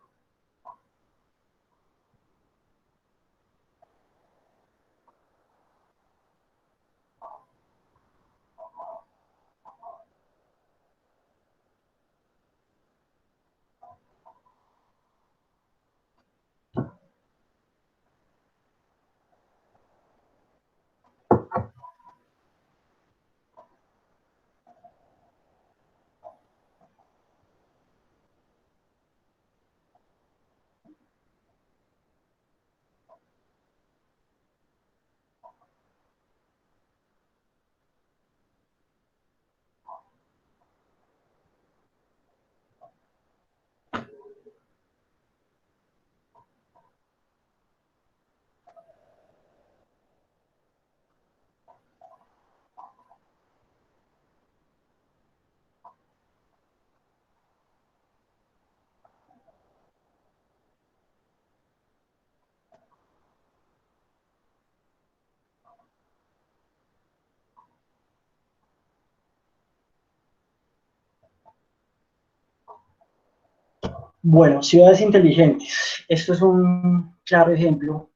Bueno, ciudades inteligentes. Esto es un claro ejemplo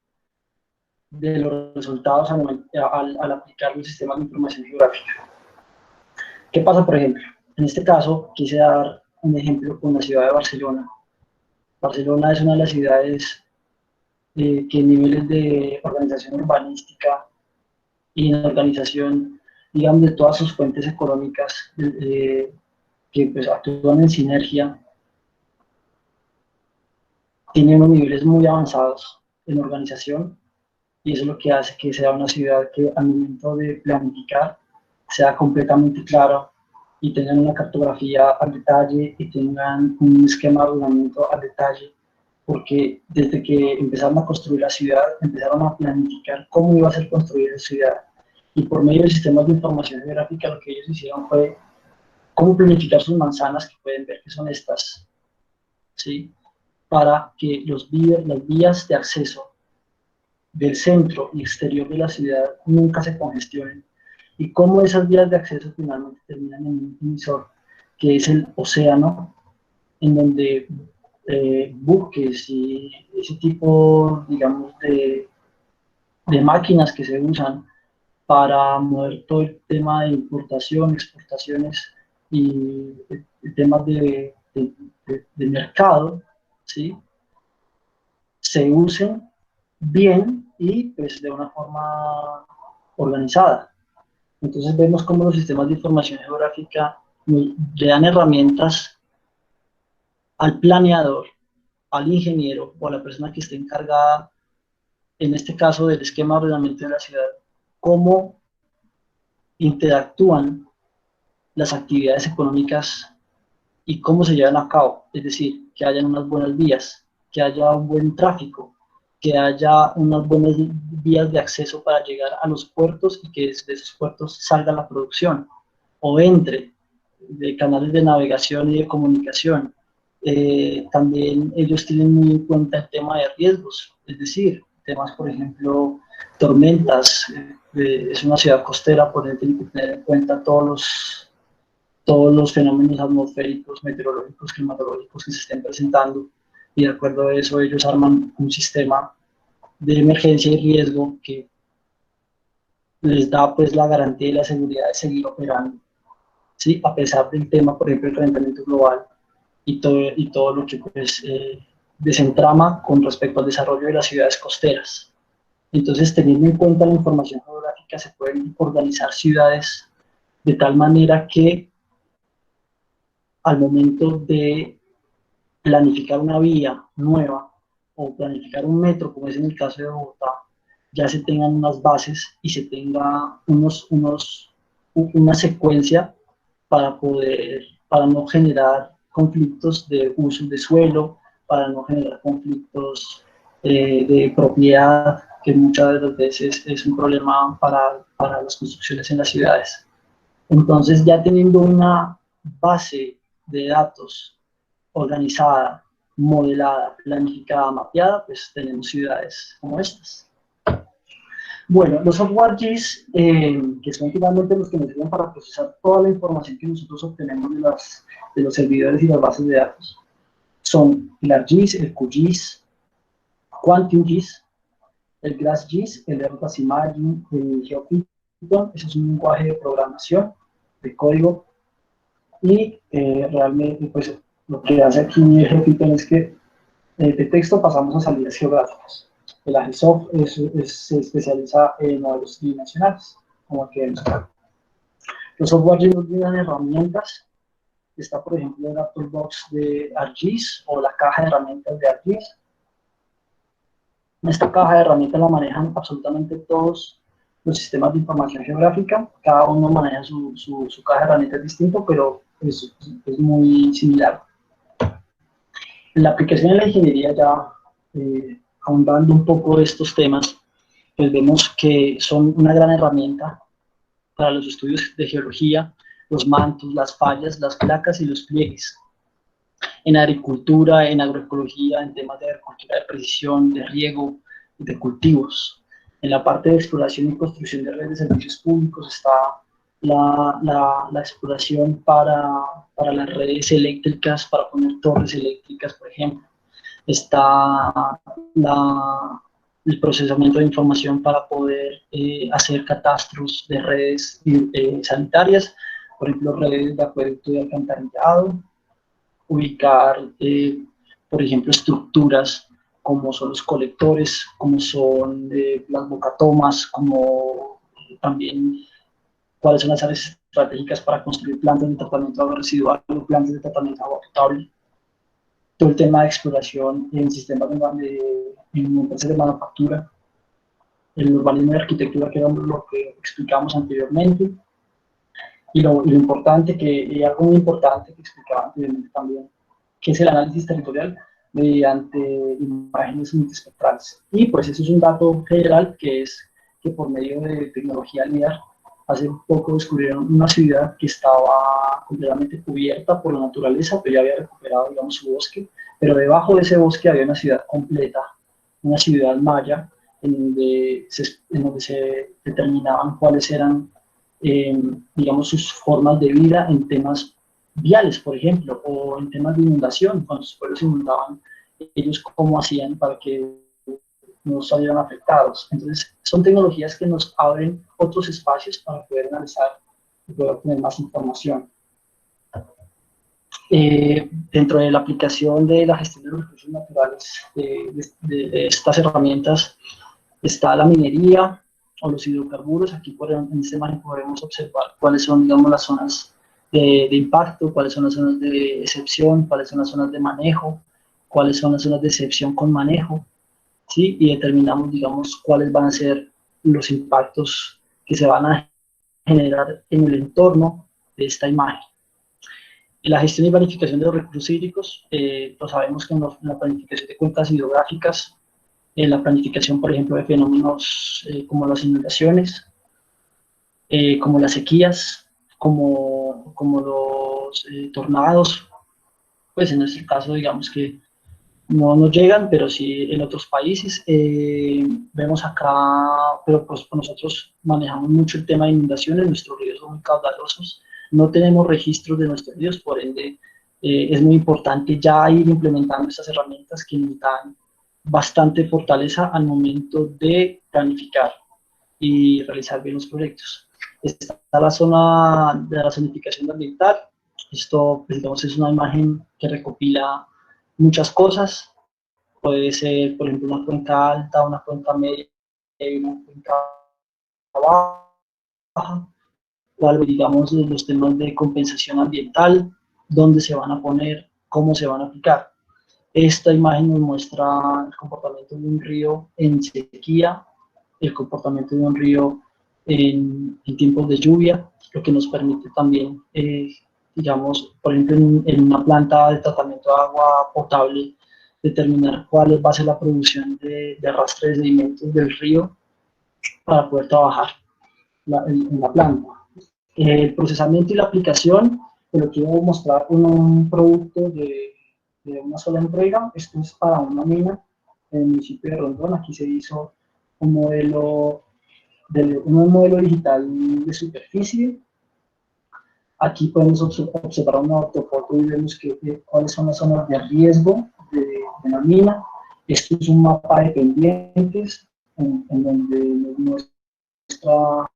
de los resultados al aplicar los sistemas de información geográfica. ¿Qué pasa, por ejemplo? En este caso, quise dar un ejemplo con la ciudad de Barcelona. Barcelona es una de las ciudades que en niveles de organización urbanística y en organización, digamos, de todas sus fuentes económicas que pues, actúan en sinergia, tiene unos niveles muy avanzados en organización y eso es lo que hace que sea una ciudad que al momento de planificar sea completamente clara y tengan una cartografía al detalle y tengan un esquema de ordenamiento al detalle, porque desde que empezaron a construir la ciudad, empezaron a planificar cómo iba a ser construida la ciudad. Y por medio de sistemas de información geográfica lo que ellos hicieron fue cómo planificar sus manzanas, que pueden ver que son estas, ¿sí? Para que las vías de acceso del centro y exterior de la ciudad nunca se congestionen y cómo esas vías de acceso finalmente terminan en un emisor que es el océano, en donde buques y ese tipo, digamos, de máquinas que se usan para mover todo el tema de importación, exportaciones y temas de mercado, ¿sí? Se usen bien y pues de una forma organizada. Entonces vemos cómo los sistemas de información geográfica le dan herramientas al planeador, al ingeniero o a la persona que esté encargada, en este caso del esquema de ordenamiento de la ciudad, cómo interactúan las actividades económicas y cómo se llevan a cabo, es decir, que hayan unas buenas vías, que haya un buen tráfico, que haya unas buenas vías de acceso para llegar a los puertos y que desde esos puertos salga la producción o entre de canales de navegación y de comunicación. También ellos tienen muy en cuenta el tema de riesgos, es decir, temas, por ejemplo, tormentas. Es una ciudad costera, por ende tienen que tener en cuenta todos los fenómenos atmosféricos, meteorológicos, climatológicos que se estén presentando, y de acuerdo a eso ellos arman un sistema de emergencia y riesgo que les da pues la garantía y la seguridad de seguir operando, ¿sí? A pesar del tema, por ejemplo, el calentamiento global y todo lo que pues, desentrama con respecto al desarrollo de las ciudades costeras. Entonces, teniendo en cuenta la información geográfica, se pueden organizar ciudades de tal manera que al momento de planificar una vía nueva o planificar un metro, como es en el caso de Bogotá, ya se tengan unas bases y se tenga una secuencia para no generar conflictos de uso de suelo, para no generar conflictos de propiedad, que muchas de las veces es un problema para las construcciones en las ciudades. Entonces, ya teniendo una base de datos organizada, modelada, planificada, mapeada, pues tenemos ciudades como estas. Bueno, los software GIS, que son finalmente los que nos sirven para procesar toda la información que nosotros obtenemos de los servidores y las bases de datos, son el ArcGIS, el QGIS, Quantum GIS, el GraphGIS, el Airtable Imaging, el GeoPython. Eso es un lenguaje de programación, de código, y realmente pues lo que hace aquí el GeoPython es que de texto pasamos a salidas geográficas. El AgiSoft se especializa en modelos tridimensionales, como el que vemos acá. Los software nos brindan herramientas. Está, por ejemplo, la toolbox de ArcGIS o la caja de herramientas de ArcGIS. Esta caja de herramientas la manejan absolutamente todos los sistemas de información geográfica. Cada uno maneja su caja de herramientas distinto, pero es muy similar. En la aplicación de la ingeniería, ya ahondando un poco de estos temas, pues vemos que son una gran herramienta para los estudios de geología, los mantos, las fallas, las placas y los pliegues. En agricultura, en agroecología, en temas de agricultura de precisión, de riego, de cultivos. En la parte de exploración y construcción de redes de servicios públicos está la exploración para las redes eléctricas, para poner torres eléctricas, por ejemplo. Está el procesamiento de información para poder hacer catastros de redes sanitarias, por ejemplo, redes de acueducto y alcantarillado, ubicar, por ejemplo, estructuras como son los colectores, como son las bocatomas, como también cuáles son las áreas estratégicas para construir plantas de tratamiento de agua residual o plantas de tratamiento de agua potable. Todo el tema de exploración en sistemas en empresas de manufactura, el urbanismo y arquitectura, que era lo que explicamos anteriormente, y lo importante, algo muy importante que explicaba anteriormente también, que es el análisis territorial mediante imágenes multiespectrales. Y pues eso es un dato general, que es que por medio de tecnología LIDAR, hace poco descubrieron una ciudad que estaba completamente cubierta por la naturaleza, pero ya había recuperado, digamos, su bosque, pero debajo de ese bosque había una ciudad completa, una ciudad maya, en donde se determinaban cuáles eran, digamos, sus formas de vida en temas viales, por ejemplo, o en temas de inundación. Cuando sus pueblos se inundaban, ellos cómo hacían para que no salieran afectados. Entonces, son tecnologías que nos abren otros espacios para poder analizar y poder tener más información. Dentro de la aplicación de la gestión de los recursos naturales de estas herramientas está la minería o los hidrocarburos. Aquí en este imagen podemos observar cuáles son, digamos, las zonas de impacto, cuáles son las zonas de excepción, cuáles son las zonas de manejo, cuáles son las zonas de excepción con manejo, ¿sí? Y determinamos, digamos, cuáles van a ser los impactos que se van a generar en el entorno de esta imagen. La gestión y planificación de los recursos hídricos, pues sabemos que en la planificación de cuencas hidrográficas, en la planificación, por ejemplo, de fenómenos como las inundaciones, como las sequías, como los tornados, pues en nuestro caso, digamos que no nos llegan, pero sí en otros países. Vemos acá, pero pues nosotros manejamos mucho el tema de inundaciones, nuestros ríos son muy caudalosos, no tenemos registros de nuestros ríos, por ende es muy importante ya ir implementando estas herramientas que nos dan bastante fortaleza al momento de planificar y realizar bien los proyectos. Está la zona de la zonificación ambiental. Esto, pues, digamos, es una imagen que recopila muchas cosas. Puede ser, por ejemplo, una cuenca alta, una cuenca media y una cuenca baja. O, digamos, los temas de compensación ambiental, dónde se van a poner, cómo se van a aplicar. Esta imagen nos muestra el comportamiento de un río en sequía, el comportamiento de un río en tiempos de lluvia, lo que nos permite también, digamos, por ejemplo, en una planta de tratamiento de agua potable, determinar cuál va a ser la producción de arrastre de sedimentos del río para poder trabajar en la planta. El procesamiento y la aplicación, pero quiero mostrar un producto de una sola entrega. Esto es para una mina en el municipio de Rondón. Aquí se hizo un modelo digital de superficie. Aquí podemos observar una ortofoto y vemos cuáles son las zonas de riesgo de la mina. Esto es un mapa de pendientes en donde nos muestra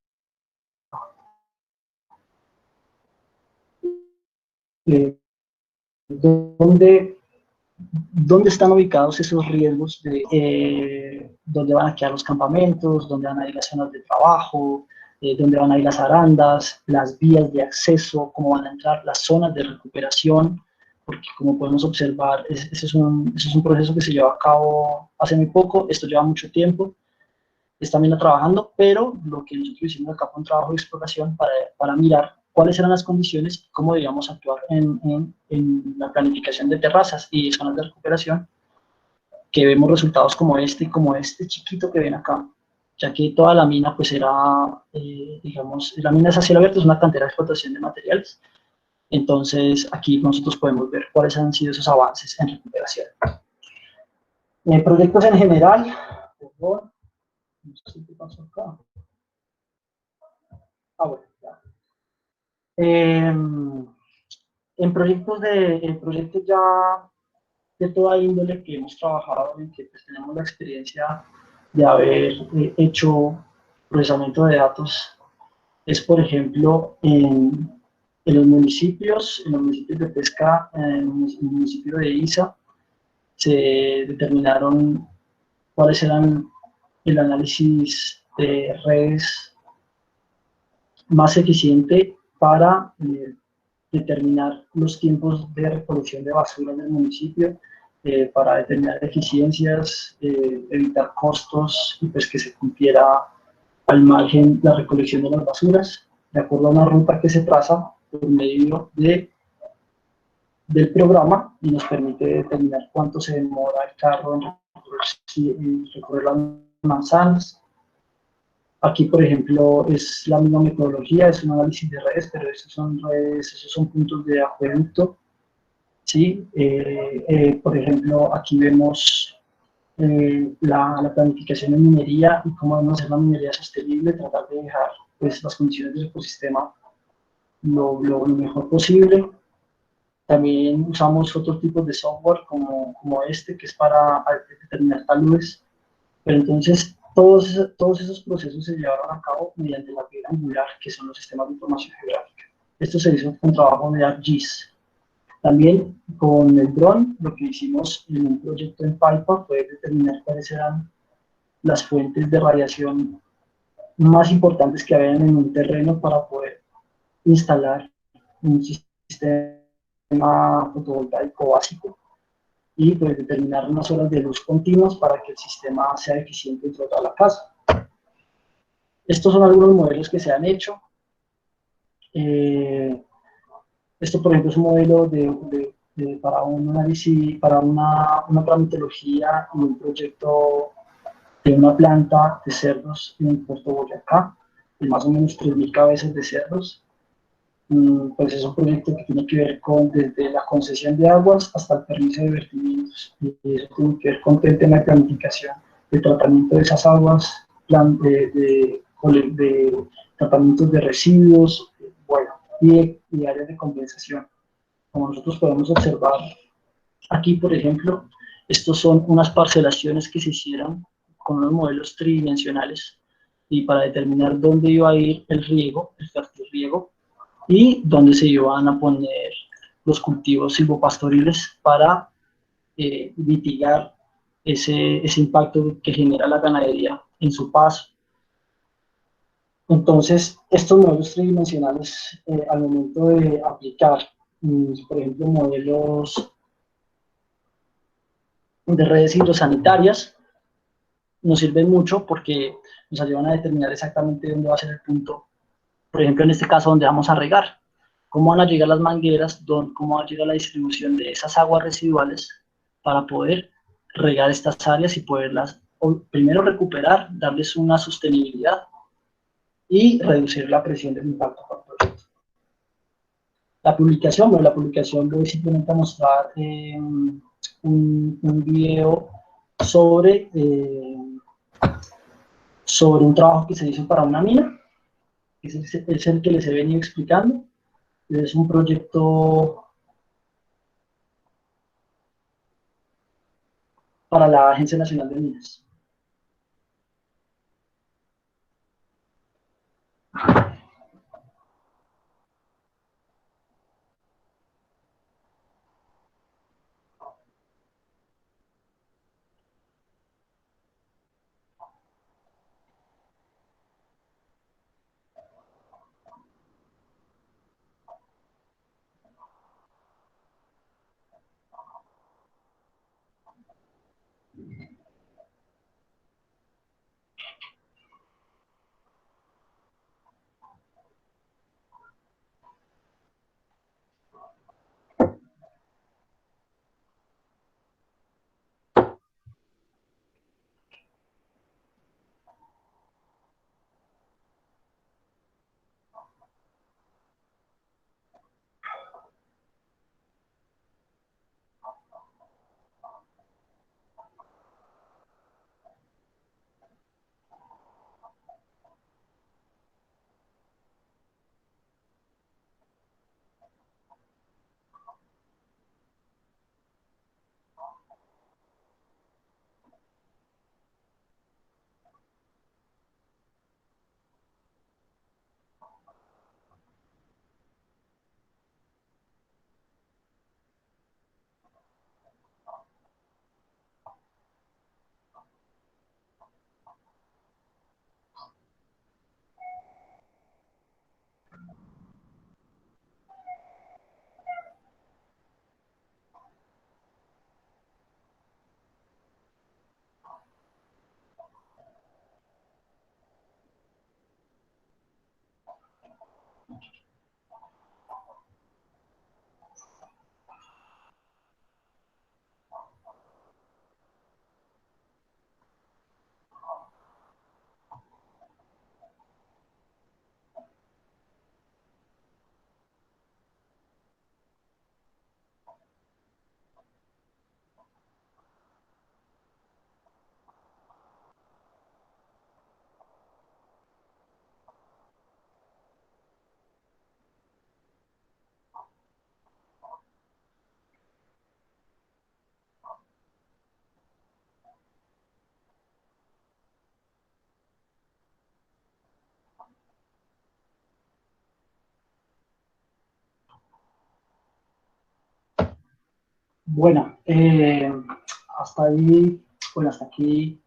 dónde están ubicados esos riesgos, dónde van a quedar los campamentos, dónde van a ir las zonas de trabajo, dónde van a ir las arandas, las vías de acceso, cómo van a entrar las zonas de recuperación, porque como podemos observar, ese es un proceso que se lleva a cabo hace muy poco, esto lleva mucho tiempo, está mina trabajando, pero lo que nosotros hicimos acá fue un trabajo de exploración para mirar cuáles eran las condiciones y cómo debíamos actuar en la planificación de terrazas y zonas de recuperación, que vemos resultados como este chiquito que ven acá, ya que toda la mina pues era, digamos, la mina es a cielo abierto, es una cantera de explotación de materiales, entonces aquí nosotros podemos ver cuáles han sido esos avances en recuperación. Proyectos en general, perdón, no sé qué pasó acá. Bueno, ya. En proyectos ya de toda índole que hemos trabajado y que pues, tenemos la experiencia de haber hecho procesamiento de datos, es por ejemplo en los municipios de Pesca, en el municipio de Isa, se determinaron cuáles eran el análisis de redes más eficiente para determinar los tiempos de recolección de basura en el municipio, para determinar eficiencias, evitar costos y pues que se cumpliera al margen la recolección de las basuras, de acuerdo a una ruta que se traza por medio del programa y nos permite determinar cuánto se demora el carro en recorrer las manzanas. Aquí, por ejemplo, es la misma metodología, es un análisis de redes, pero esos son puntos de acueducto. ¿Sí? Por ejemplo, aquí vemos la planificación de minería y cómo debemos hacer la minería sostenible, tratar de dejar pues, las condiciones del ecosistema lo mejor posible. También usamos otros tipos de software como este, que es para determinar taludes. Pero entonces, todos esos procesos se llevaron a cabo mediante la piedra angular, que son los sistemas de información geográfica. Esto se hizo con trabajo de ArcGIS. También con el dron, lo que hicimos en un proyecto en Paipa fue determinar cuáles eran las fuentes de radiación más importantes que habían en un terreno para poder instalar un sistema fotovoltaico básico y pues, determinar unas horas de luz continuas para que el sistema sea eficiente en toda la casa. Estos son algunos modelos que se han hecho. Esto, por ejemplo, es un modelo para un análisis, para una tramitología y un proyecto de una planta de cerdos en Puerto Boyacá, de más o menos 3.000 cabezas de cerdos. Pues es un proyecto que tiene que ver con desde la concesión de aguas hasta el permiso de vertimientos. Y eso tiene que ver con el tema de planificación, de tratamiento de esas aguas, de tratamientos de residuos, bueno, y áreas de compensación. Como nosotros podemos observar aquí, por ejemplo, estos son unas parcelaciones que se hicieron con unos modelos tridimensionales y para determinar dónde iba a ir el riego, el fertirriego, y dónde se iban a poner los cultivos silvopastoriles para mitigar ese impacto que genera la ganadería en su paso. Entonces, estos modelos tridimensionales, al momento de aplicar, por ejemplo, modelos de redes hidrosanitarias, nos sirven mucho porque nos ayudan a determinar exactamente dónde va a ser el punto, por ejemplo, en este caso, donde vamos a regar, cómo van a llegar las mangueras, cómo va a llegar la distribución de esas aguas residuales para poder regar estas áreas y poderlas primero recuperar, darles una sostenibilidad y reducir la presión del impacto por proyecto. La publicación voy simplemente a mostrar un video sobre, sobre un trabajo que se hizo para una mina, que es el que les he venido explicando. Es un proyecto para la Agencia Nacional de Minas. Bueno, hasta ahí, bueno, hasta aquí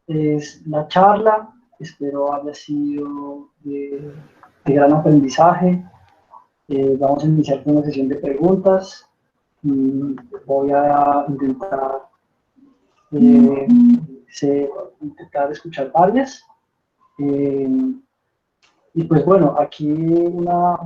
es la charla. Espero haya sido de gran aprendizaje. Vamos a iniciar con una sesión de preguntas. Voy a intentar, intentar escuchar varias. Y pues bueno, aquí una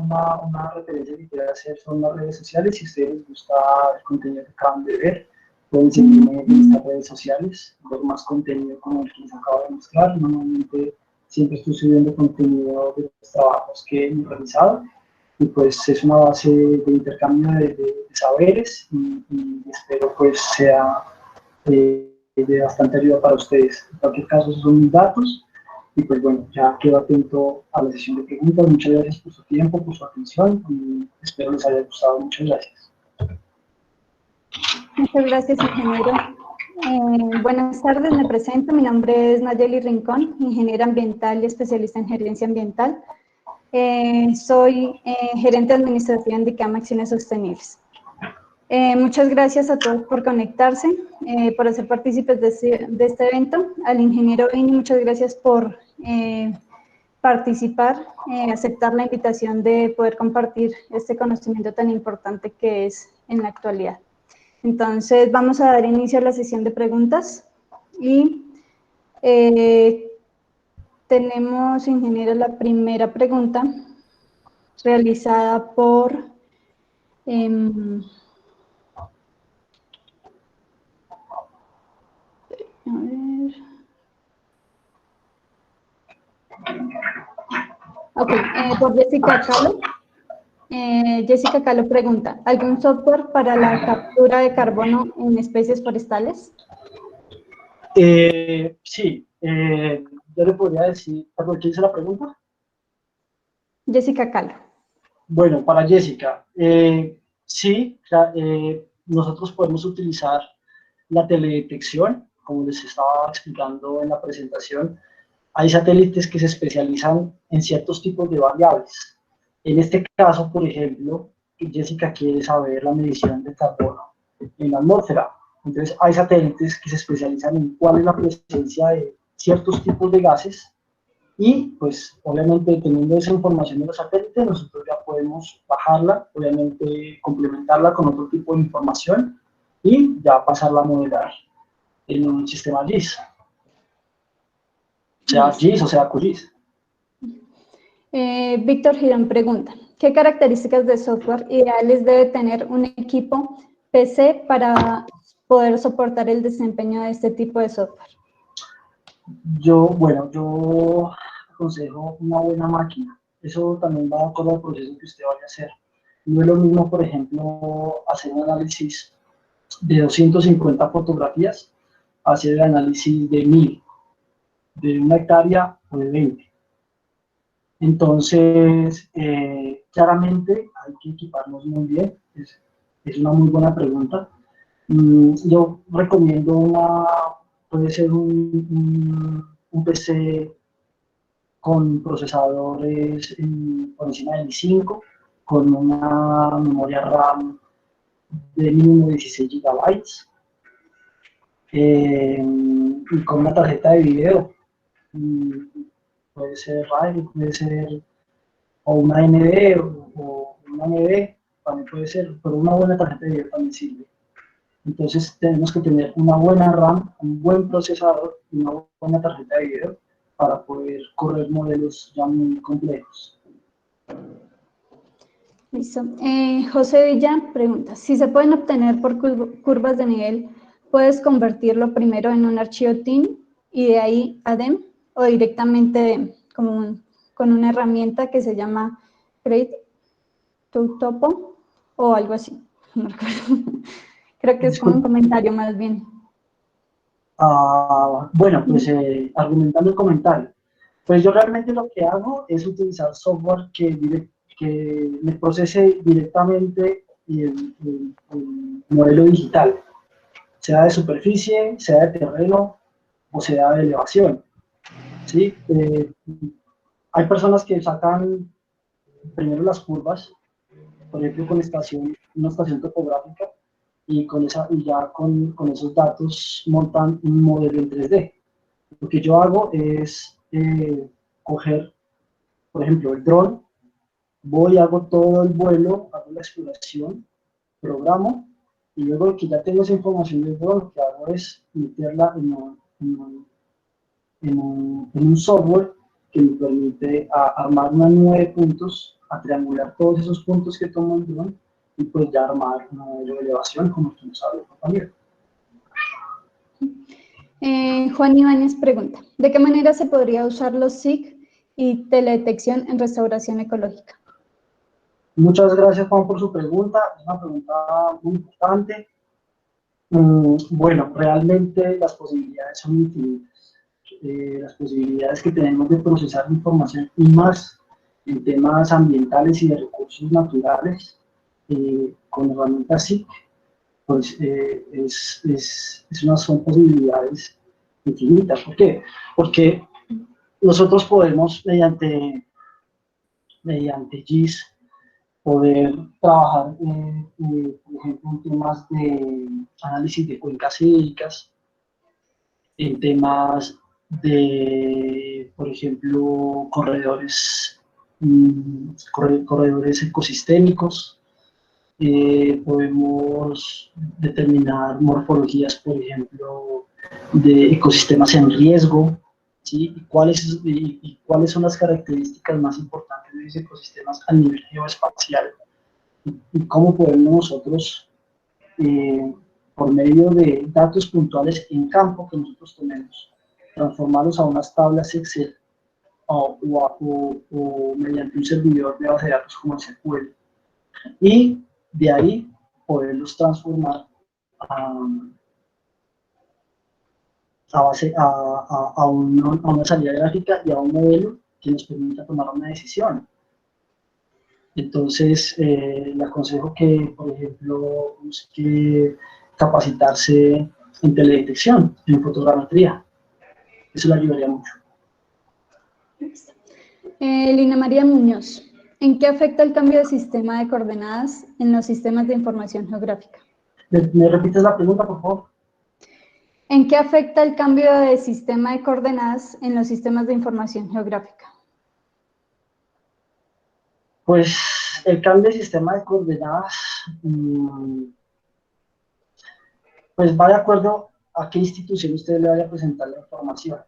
referencia que quiero hacer son las redes sociales. Si a ustedes les gusta el contenido que acaban de ver, pueden seguirme en estas redes sociales, ver más contenido como el que les acabo de mostrar. Normalmente siempre estoy subiendo contenido de los trabajos que he realizado y pues es una base de intercambio de saberes y espero pues sea de bastante ayuda para ustedes. En cualquier caso, esos son mis datos. Y pues bueno, ya quedo atento a la sesión de preguntas. Muchas gracias por su tiempo, por su atención y espero les haya gustado. Muchas gracias. Muchas gracias, ingeniero. Buenas tardes, me presento. Mi nombre es Nayeli Rincón, ingeniera ambiental y especialista en gerencia ambiental. Soy gerente administrativa en DICAM Acciones Sostenibles. Muchas gracias a todos por conectarse, por hacer partícipes de este evento. Al ingeniero Vini, muchas gracias por participar, aceptar la invitación de poder compartir este conocimiento tan importante que es en la actualidad. Entonces, vamos a dar inicio a la sesión de preguntas y tenemos, ingeniero, la primera pregunta realizada por... a ver. Ok, por Jessica Calo. Jessica Calo pregunta, ¿algún software para la captura de carbono en especies forestales? Sí, yo le podría decir, ¿por qué hice la pregunta? Jessica Calo. Bueno, para Jessica, sí, nosotros podemos utilizar la teledetección, como les estaba explicando en la presentación. Hay satélites que se especializan en ciertos tipos de variables. En este caso, por ejemplo, Jessica quiere saber la medición de carbono en la atmósfera. Entonces, hay satélites que se especializan en cuál es la presencia de ciertos tipos de gases y, pues, obviamente, teniendo esa información de los satélites, nosotros ya podemos bajarla, obviamente, complementarla con otro tipo de información y ya pasarla a modelar en un sistema GIS. Sea GIS o sea QGIS. Víctor Girón pregunta, ¿qué características de software ideales debe tener un equipo PC para poder soportar el desempeño de este tipo de software? Yo aconsejo una buena máquina. Eso también va a acuerdo al proceso que usted vaya a hacer. No es lo mismo, por ejemplo, hacer un análisis de 250 fotografías, hacer el análisis de 1000, de 1 hectárea o de 20. Entonces, claramente hay que equiparnos muy bien. Es una muy buena pregunta. Yo recomiendo puede ser un PC con procesadores por encima del i5, con una memoria RAM de mínimo 16 gigabytes y con una tarjeta de video. Puede ser RAID, puede ser o una AMD o una AMD, también puede ser, pero una buena tarjeta de video también sirve. Entonces tenemos que tener una buena RAM, un buen procesador y una buena tarjeta de video para poder correr modelos ya muy complejos. Listo. José Villa pregunta, si se pueden obtener por curvas de nivel, ¿puedes convertirlo primero en un archivo TIN y de ahí a DEM o directamente con una herramienta que se llama Create to Topo o algo así? No recuerdo. Creo que es como un comentario más bien. Bueno, pues argumentando el comentario. Pues yo realmente lo que hago es utilizar software que me procese directamente el modelo digital, sea de superficie, sea de terreno o sea de elevación. ¿Sí? Hay personas que sacan primero las curvas, por ejemplo con una estación topográfica, y ya con esos datos montan un modelo en 3D. Lo que yo hago es coger, por ejemplo, el dron, voy, hago todo el vuelo, hago la exploración, programo, y luego que ya tengo esa información del dron, lo que hago es meterla en un software que me permite armar una nube de puntos, a triangular todos esos puntos que toma el dron y pues ya armar una modelo de elevación como tú nos habló, compañero. Juan Ibáñez pregunta, ¿de qué manera se podría usar los SIG y teledetección en restauración ecológica? Muchas gracias, Juan, por su pregunta. Es una pregunta muy importante. Bueno, realmente las posibilidades son infinitas. Las posibilidades que tenemos de procesar información y más en temas ambientales y de recursos naturales con herramientas SIG, pues son posibilidades infinitas. ¿Por qué? Porque nosotros podemos, mediante GIS, poder trabajar, por ejemplo, en temas de análisis de cuencas hídricas, en temas de, por ejemplo, corredores ecosistémicos. Podemos determinar morfologías, por ejemplo, de ecosistemas en riesgo, ¿sí? y cuáles son las características más importantes de esos ecosistemas a nivel geoespacial, y cómo podemos nosotros, por medio de datos puntuales en campo que nosotros tenemos, transformarlos a unas tablas Excel o mediante un servidor de base de datos como el SQL, y de ahí poderlos transformar a una salida gráfica y a un modelo que nos permita tomar una decisión. Entonces, le aconsejo que, por ejemplo, busque capacitarse en teledetección, en fotogrametría. Eso le ayudaría mucho. Lina María Muñoz, ¿en qué afecta el cambio de sistema de coordenadas en los sistemas de información geográfica? ¿Me repites la pregunta, por favor? ¿En qué afecta el cambio de sistema de coordenadas en los sistemas de información geográfica? Pues el cambio de sistema de coordenadas pues va de acuerdo a qué institución usted le vaya a presentar la información.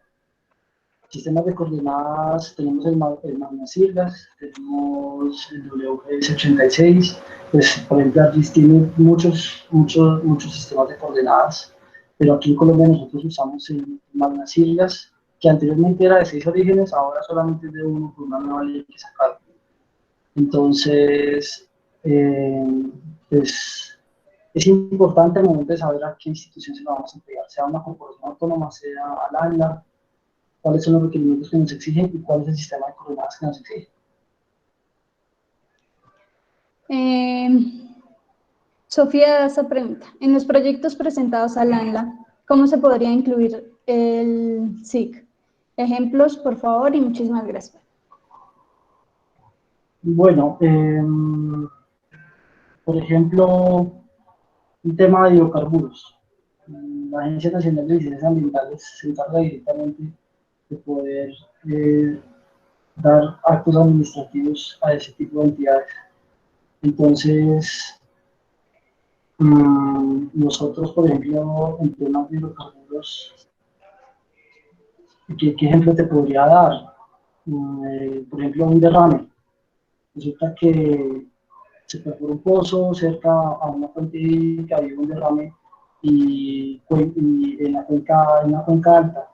Sistemas de coordenadas, tenemos el Magna-Sirgas, tenemos el WGS86, pues por ejemplo ArcGIS tiene muchos sistemas de coordenadas, pero aquí en Colombia nosotros usamos el Magna-Sirgas, que anteriormente era de 6 orígenes, ahora solamente es de 1 por una nueva ley que sacaron. Entonces, pues es importante al momento de saber a qué institución se lo vamos a entregar, sea una corporación autónoma, sea al ANLA, cuáles son los requerimientos que nos exigen y cuál es el sistema de coordenadas que nos exige. Sofía Daza pregunta, en los proyectos presentados al ANLA, ¿cómo se podría incluir el SIG? Ejemplos, por favor, y muchísimas gracias. Bueno, por ejemplo, un tema de hidrocarburos. La Agencia Nacional de Licencias Ambientales se encarga directamente de poder dar actos administrativos a ese tipo de entidades. Entonces, nosotros, por ejemplo, en temas de hidrocarburos, ¿qué ejemplo te podría dar? Por ejemplo, un derrame. Resulta que se perforó un pozo cerca a una fuente hídrica, había un derrame y en una cuenca alta.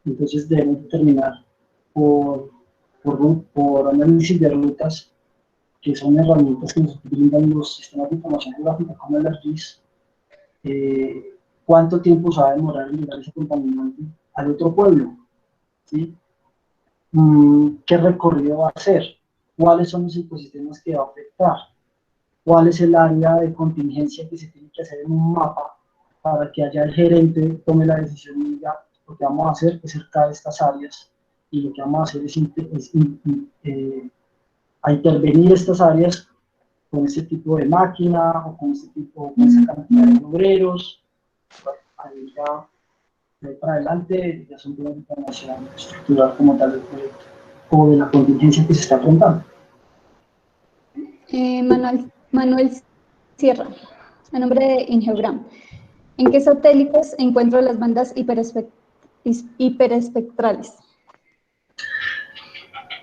Entonces debemos determinar por análisis de rutas, que son herramientas que nos brindan los sistemas de información geográfica como el ArcGIS, cuánto tiempo se va a demorar en llegar ese contaminante al otro pueblo, ¿sí? ¿Qué recorrido va a hacer? ¿Cuáles son los ecosistemas que va a afectar? ¿Cuál es el área de contingencia que se tiene que hacer en un mapa para que allá el gerente tome la decisión y diga, lo que vamos a hacer es cercar estas áreas y lo que vamos a hacer es a intervenir estas áreas con este tipo de máquina o con esta cantidad de obreros? Ahí ya para adelante ya son temas de información estructural como tal del proyecto o de la contingencia que se está afrontando. Manuel Sierra, a nombre de Ingeogram, ¿en qué satélites encuentro las bandas hiperespectrales?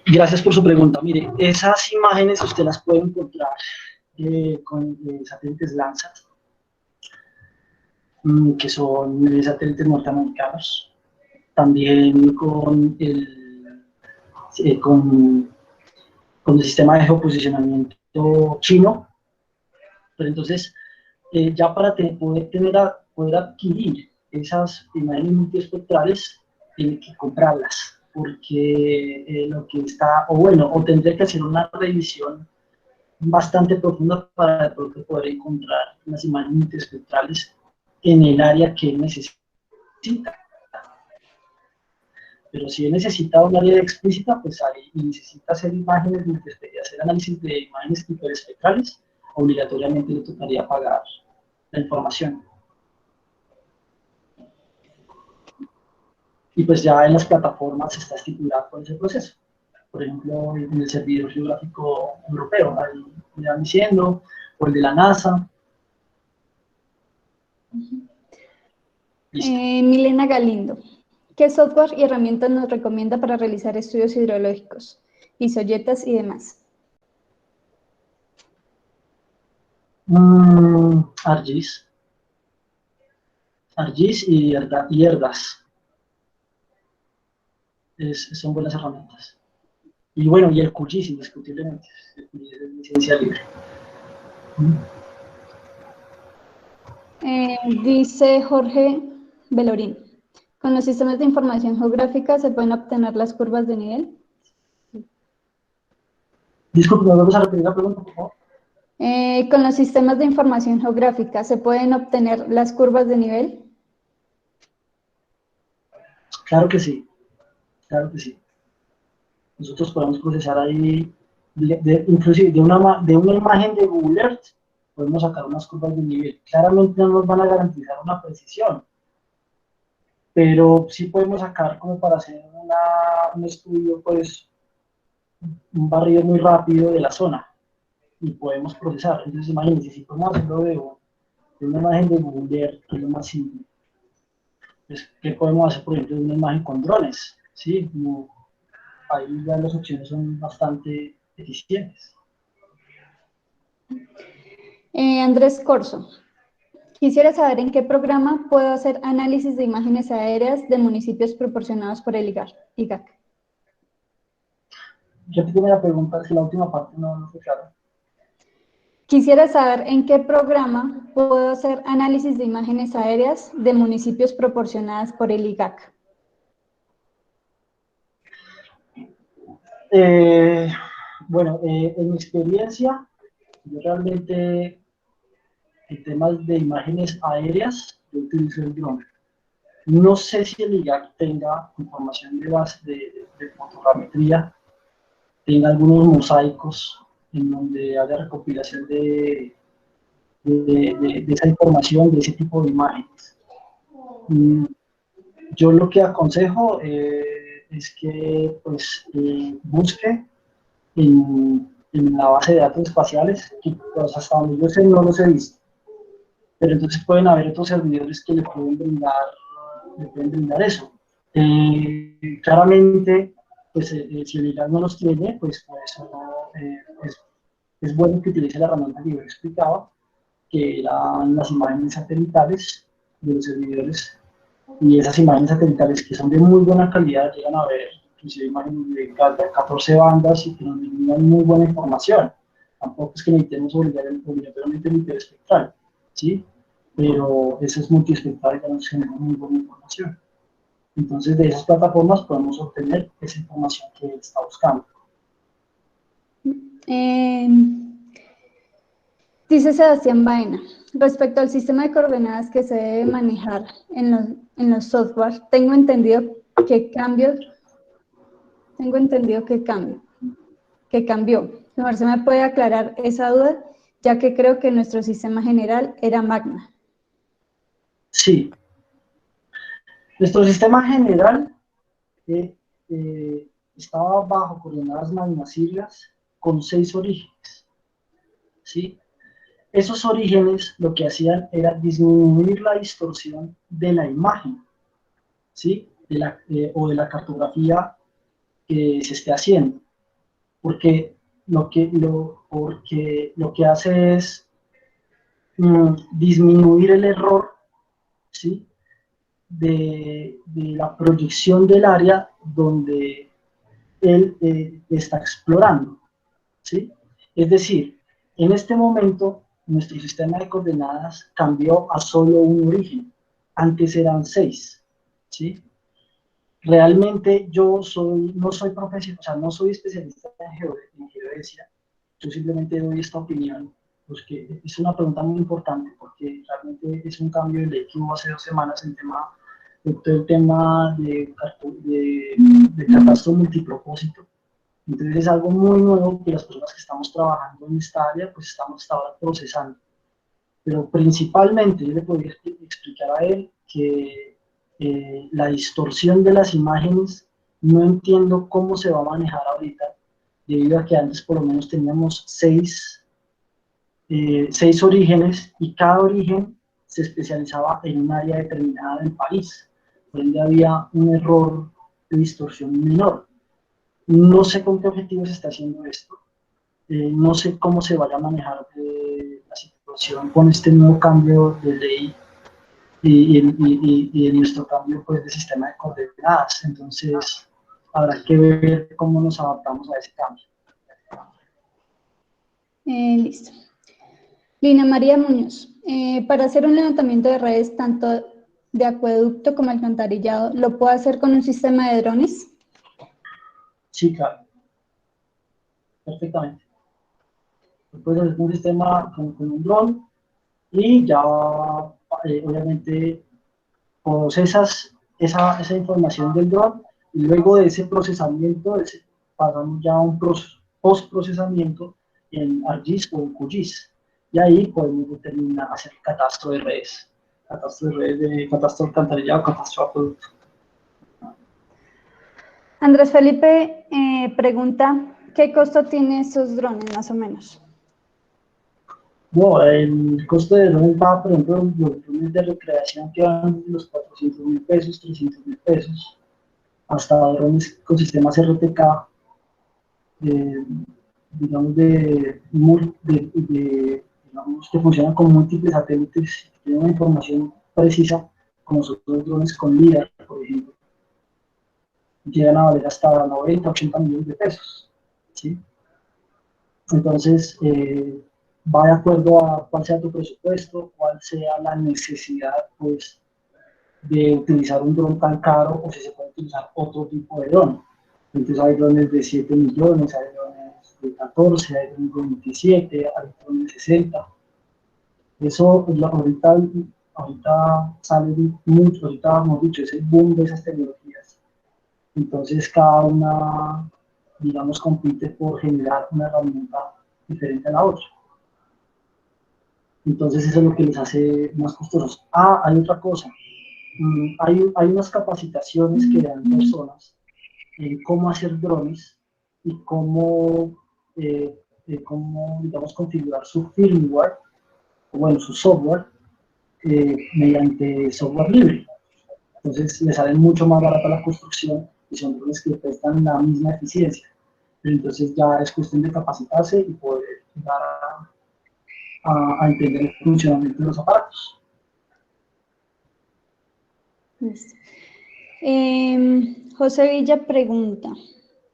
Gracias por su pregunta. Mire, esas imágenes usted las puede encontrar con satélites Landsat, que son satélites norteamericanos. También con el sistema de geoposicionamiento chino. Pero entonces, ya para poder adquirir esas imágenes multiespectrales, tiene que comprarlas, porque lo que está, o tendría que hacer una revisión bastante profunda para de pronto poder encontrar las imágenes multiespectrales en el área que él necesita. Pero si él necesita un área explícita, pues ahí necesita hacer imágenes multiespectrales, hacer análisis de imágenes hiperespectrales, obligatoriamente le tocaría pagar la información. Y pues ya en las plataformas está estipulado por ese proceso. Por ejemplo, en el servidor geográfico europeo, ahí me van diciendo, o el de la NASA. Milena Galindo, ¿qué software y herramientas nos recomienda para realizar estudios hidrológicos, isoyetas y demás? ArcGIS y ERDAS. Son buenas herramientas. Y bueno, y el QGIS, indiscutiblemente. El QGIS es licencia libre. Dice Jorge Belorín, ¿con los sistemas de información geográfica se pueden obtener las curvas de nivel? Disculpe, ¿me vuelves a repetir la pregunta, por favor? Con los sistemas de información geográfica, ¿se pueden obtener las curvas de nivel? Claro que sí, claro que sí. Nosotros podemos procesar ahí, inclusive de una imagen de Google Earth, podemos sacar unas curvas de nivel. Claramente no nos van a garantizar una precisión, pero sí podemos sacar como para hacer un estudio, pues, un barrido muy rápido de la zona. Y podemos procesar. Entonces, imagínense, si podemos hacerlo de una imagen de Google Earth, que es lo más simple, pues, ¿qué podemos hacer, por ejemplo, de una imagen con drones? ¿Sí? Ahí ya las opciones son bastante eficientes. Andrés Corso, quisiera saber en qué programa puedo hacer análisis de imágenes aéreas de municipios proporcionados por el IGAC. Repíteme la pregunta, si la última parte no fue clara. Quisiera saber en qué programa puedo hacer análisis de imágenes aéreas de municipios proporcionadas por el IGAC. Bueno, en mi experiencia, yo realmente en temas de imágenes aéreas, yo utilizo el drone. No sé si el IGAC tenga información de base de fotogrametría, tenga algunos mosaicos en donde haya recopilación de esa información, de ese tipo de imágenes. Yo lo que aconsejo es que pues, busque en la base de datos espaciales, que pues, hasta donde yo sé no los he visto, pero entonces pueden haber otros servidores que le pueden brindar eso. Claramente, pues si el IGAC no los tiene, pues por eso es bueno que utilice la herramienta que yo explicaba, que eran las imágenes satelitales de los servidores, y esas imágenes satelitales que son de muy buena calidad llegan a ver inclusive imágenes de 14 bandas y que nos brindan muy buena información. Tampoco es que necesitemos obligatoriamente el hiperespectral, ¿sí? Pero eso es multiespectral y ya nos genera muy buena información. Entonces, de esas plataformas podemos obtener esa información que él está buscando. Dice Sebastián Baena, respecto al sistema de coordenadas que se debe manejar en los software, tengo entendido que cambió. ¿Se me puede aclarar esa duda? Ya que creo que nuestro sistema general era Magna. Sí. Nuestro sistema general estaba bajo coordenadas magna-sirias con 6 orígenes, ¿sí? Esos orígenes lo que hacían era disminuir la distorsión de la imagen, ¿sí? O de la cartografía que se esté haciendo. porque lo que hace es disminuir el error, ¿sí?, de la proyección del área donde él está explorando, ¿sí? Es decir, en este momento nuestro sistema de coordenadas cambió a solo un origen, antes eran 6, ¿sí? Realmente yo no soy profesional, o sea, no soy especialista en geodesia, yo simplemente doy esta opinión, porque es una pregunta muy importante, porque realmente es un cambio de ley que hubo hace 2 semanas en todo el tema de catastro multipropósito. Entonces es algo muy nuevo que las personas que estamos trabajando en esta área, pues estamos hasta ahora procesando. Pero principalmente yo le podría explicar a él que la distorsión de las imágenes no entiendo cómo se va a manejar ahorita, debido a que antes por lo menos teníamos 6 orígenes y cada origen se especializaba en un área determinada del país. Por ende había un error de distorsión menor. No sé con qué objetivo se está haciendo esto. No sé cómo se vaya a manejar la situación con este nuevo cambio de ley y en nuestro cambio, pues, de sistema de coordenadas. Entonces, habrá que ver cómo nos adaptamos a ese cambio. Listo. Lina María Muñoz, para hacer un levantamiento de redes tanto de acueducto como alcantarillado, ¿lo puedo hacer con un sistema de drones? Sí, claro. Perfectamente. Puedes hacer un sistema con un dron y ya, obviamente, procesas esa información del dron y luego de ese procesamiento pasamos ya a un post-procesamiento en ArcGIS o en QGIS. Y ahí podemos determinar, hacer catastro de redes, catastro alcantarillado, catastro de acueducto. Andrés Felipe pregunta, ¿qué costo tienen esos drones más o menos? No, el costo de drones va, por ejemplo, los drones de recreación que van de los 400.000 pesos, 300.000 pesos, hasta drones con sistemas RTK, digamos, digamos, que funcionan con múltiples satélites, que tienen una información precisa, como son los drones con LIDAR, por ejemplo, llegan a valer hasta 90, 80 millones de pesos, ¿sí? Entonces, va de acuerdo a cuál sea tu presupuesto, cuál sea la necesidad, pues, de utilizar un dron tan caro, o si se puede utilizar otro tipo de dron. Entonces hay drones de 7 millones, hay drones de 14, hay drones de 27, hay drones de 60. Eso ahorita sale mucho, ahorita hemos dicho, es el boom de esas tecnologías. Entonces cada una, digamos, compite por generar una herramienta diferente a la otra. Entonces eso es lo que les hace más costosos. Ah, hay otra cosa. Hay unas capacitaciones que dan personas en cómo hacer drones y cómo, digamos, configurar su firmware, o bueno, su software, mediante software libre. Entonces le salen mucho más barata la construcción y son drones que prestan la misma eficiencia. Pero entonces ya es cuestión de capacitarse y poder llegar a entender el funcionamiento de los aparatos. José Villa pregunta,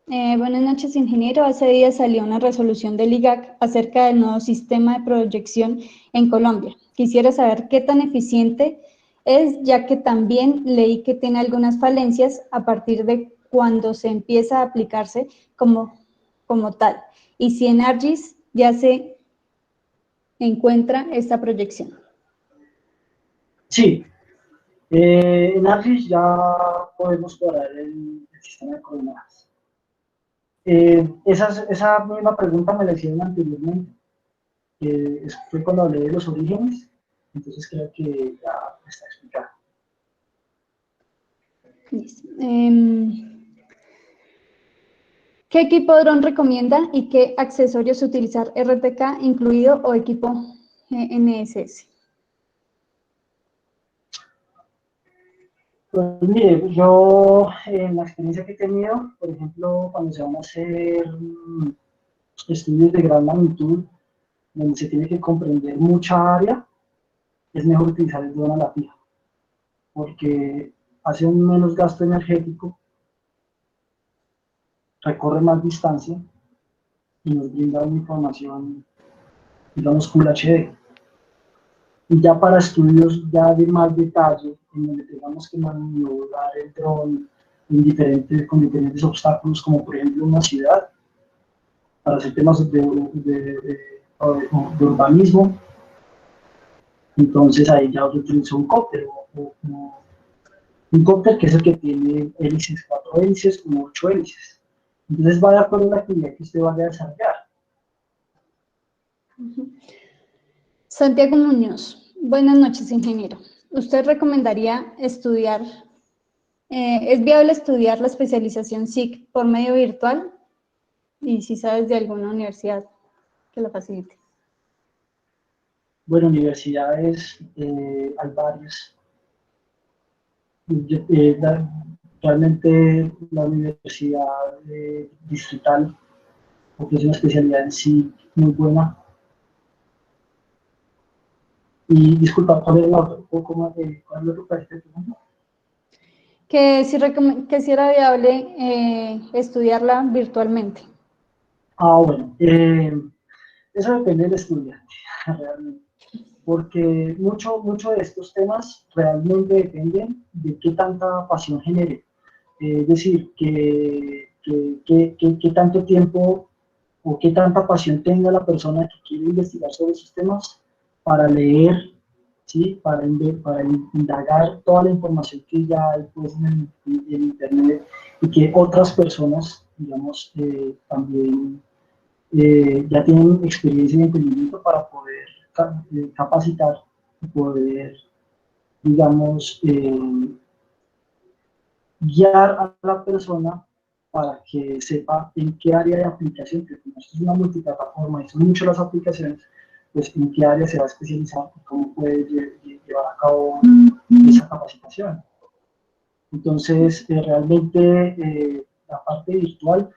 buenas noches, ingeniero. Hace días salió una resolución del IGAC acerca del nuevo sistema de proyección en Colombia. Quisiera saber qué tan eficiente es, ya que también leí que tiene algunas falencias a partir de cuando se empieza a aplicarse como tal. Y si en ArcGIS ya se encuentra esta proyección. Sí, en ArcGIS ya podemos cuadrar el sistema de coordenadas. Esa misma pregunta me la hicieron anteriormente. Fue cuando hablé de los orígenes, entonces creo que ya está explicado. ¿Qué equipo dron recomienda y qué accesorios utilizar, RTK incluido o equipo GNSS? Pues mire, yo en la experiencia que he tenido, por ejemplo, cuando se van a hacer estudios de gran magnitud, donde se tiene que comprender mucha área, es mejor utilizar el dron a la fija, porque hace un menos gasto energético, recorre más distancia y nos brinda una información, digamos, Full HD. Y ya para estudios ya de más detalle, en donde tengamos que maniobrar el dron con diferentes obstáculos, como por ejemplo una ciudad, para hacer temas de urbanismo, entonces ahí ya utilizo un cópter, un cópter que es el que tiene hélices, 4 hélices u 8 hélices. Entonces va de acuerdo a la actividad que usted vaya a desarrollar. Santiago Muñoz, buenas noches, ingeniero. ¿Usted recomendaría estudiar, es viable estudiar la especialización SIC por medio virtual? Y si sabes de alguna universidad que lo facilite. Bueno, universidades, hay varias. Realmente la universidad distrital ofrece una especialidad en sí muy buena. Y disculpa, ¿cuál es la otra? ¿Cuál es el otro país que tenemos? Que si era viable estudiarla virtualmente. Bueno, eso depende del estudiante, realmente, porque mucho de estos temas realmente dependen de qué tanta pasión genere. Es decir, qué tanto tiempo o qué tanta pasión tenga la persona que quiere investigar sobre esos temas para leer, ¿sí? Para indagar toda la información que ya hay pues, en Internet y que otras personas, digamos, también ya tienen experiencia y entendimiento para poder capacitar y poder, digamos, guiar a la persona para que sepa en qué área de aplicación, que como esto es una multiplataforma y son muchas las aplicaciones, pues en qué área se va a especializar y cómo puede llevar a cabo esa capacitación. Entonces, realmente la parte virtual,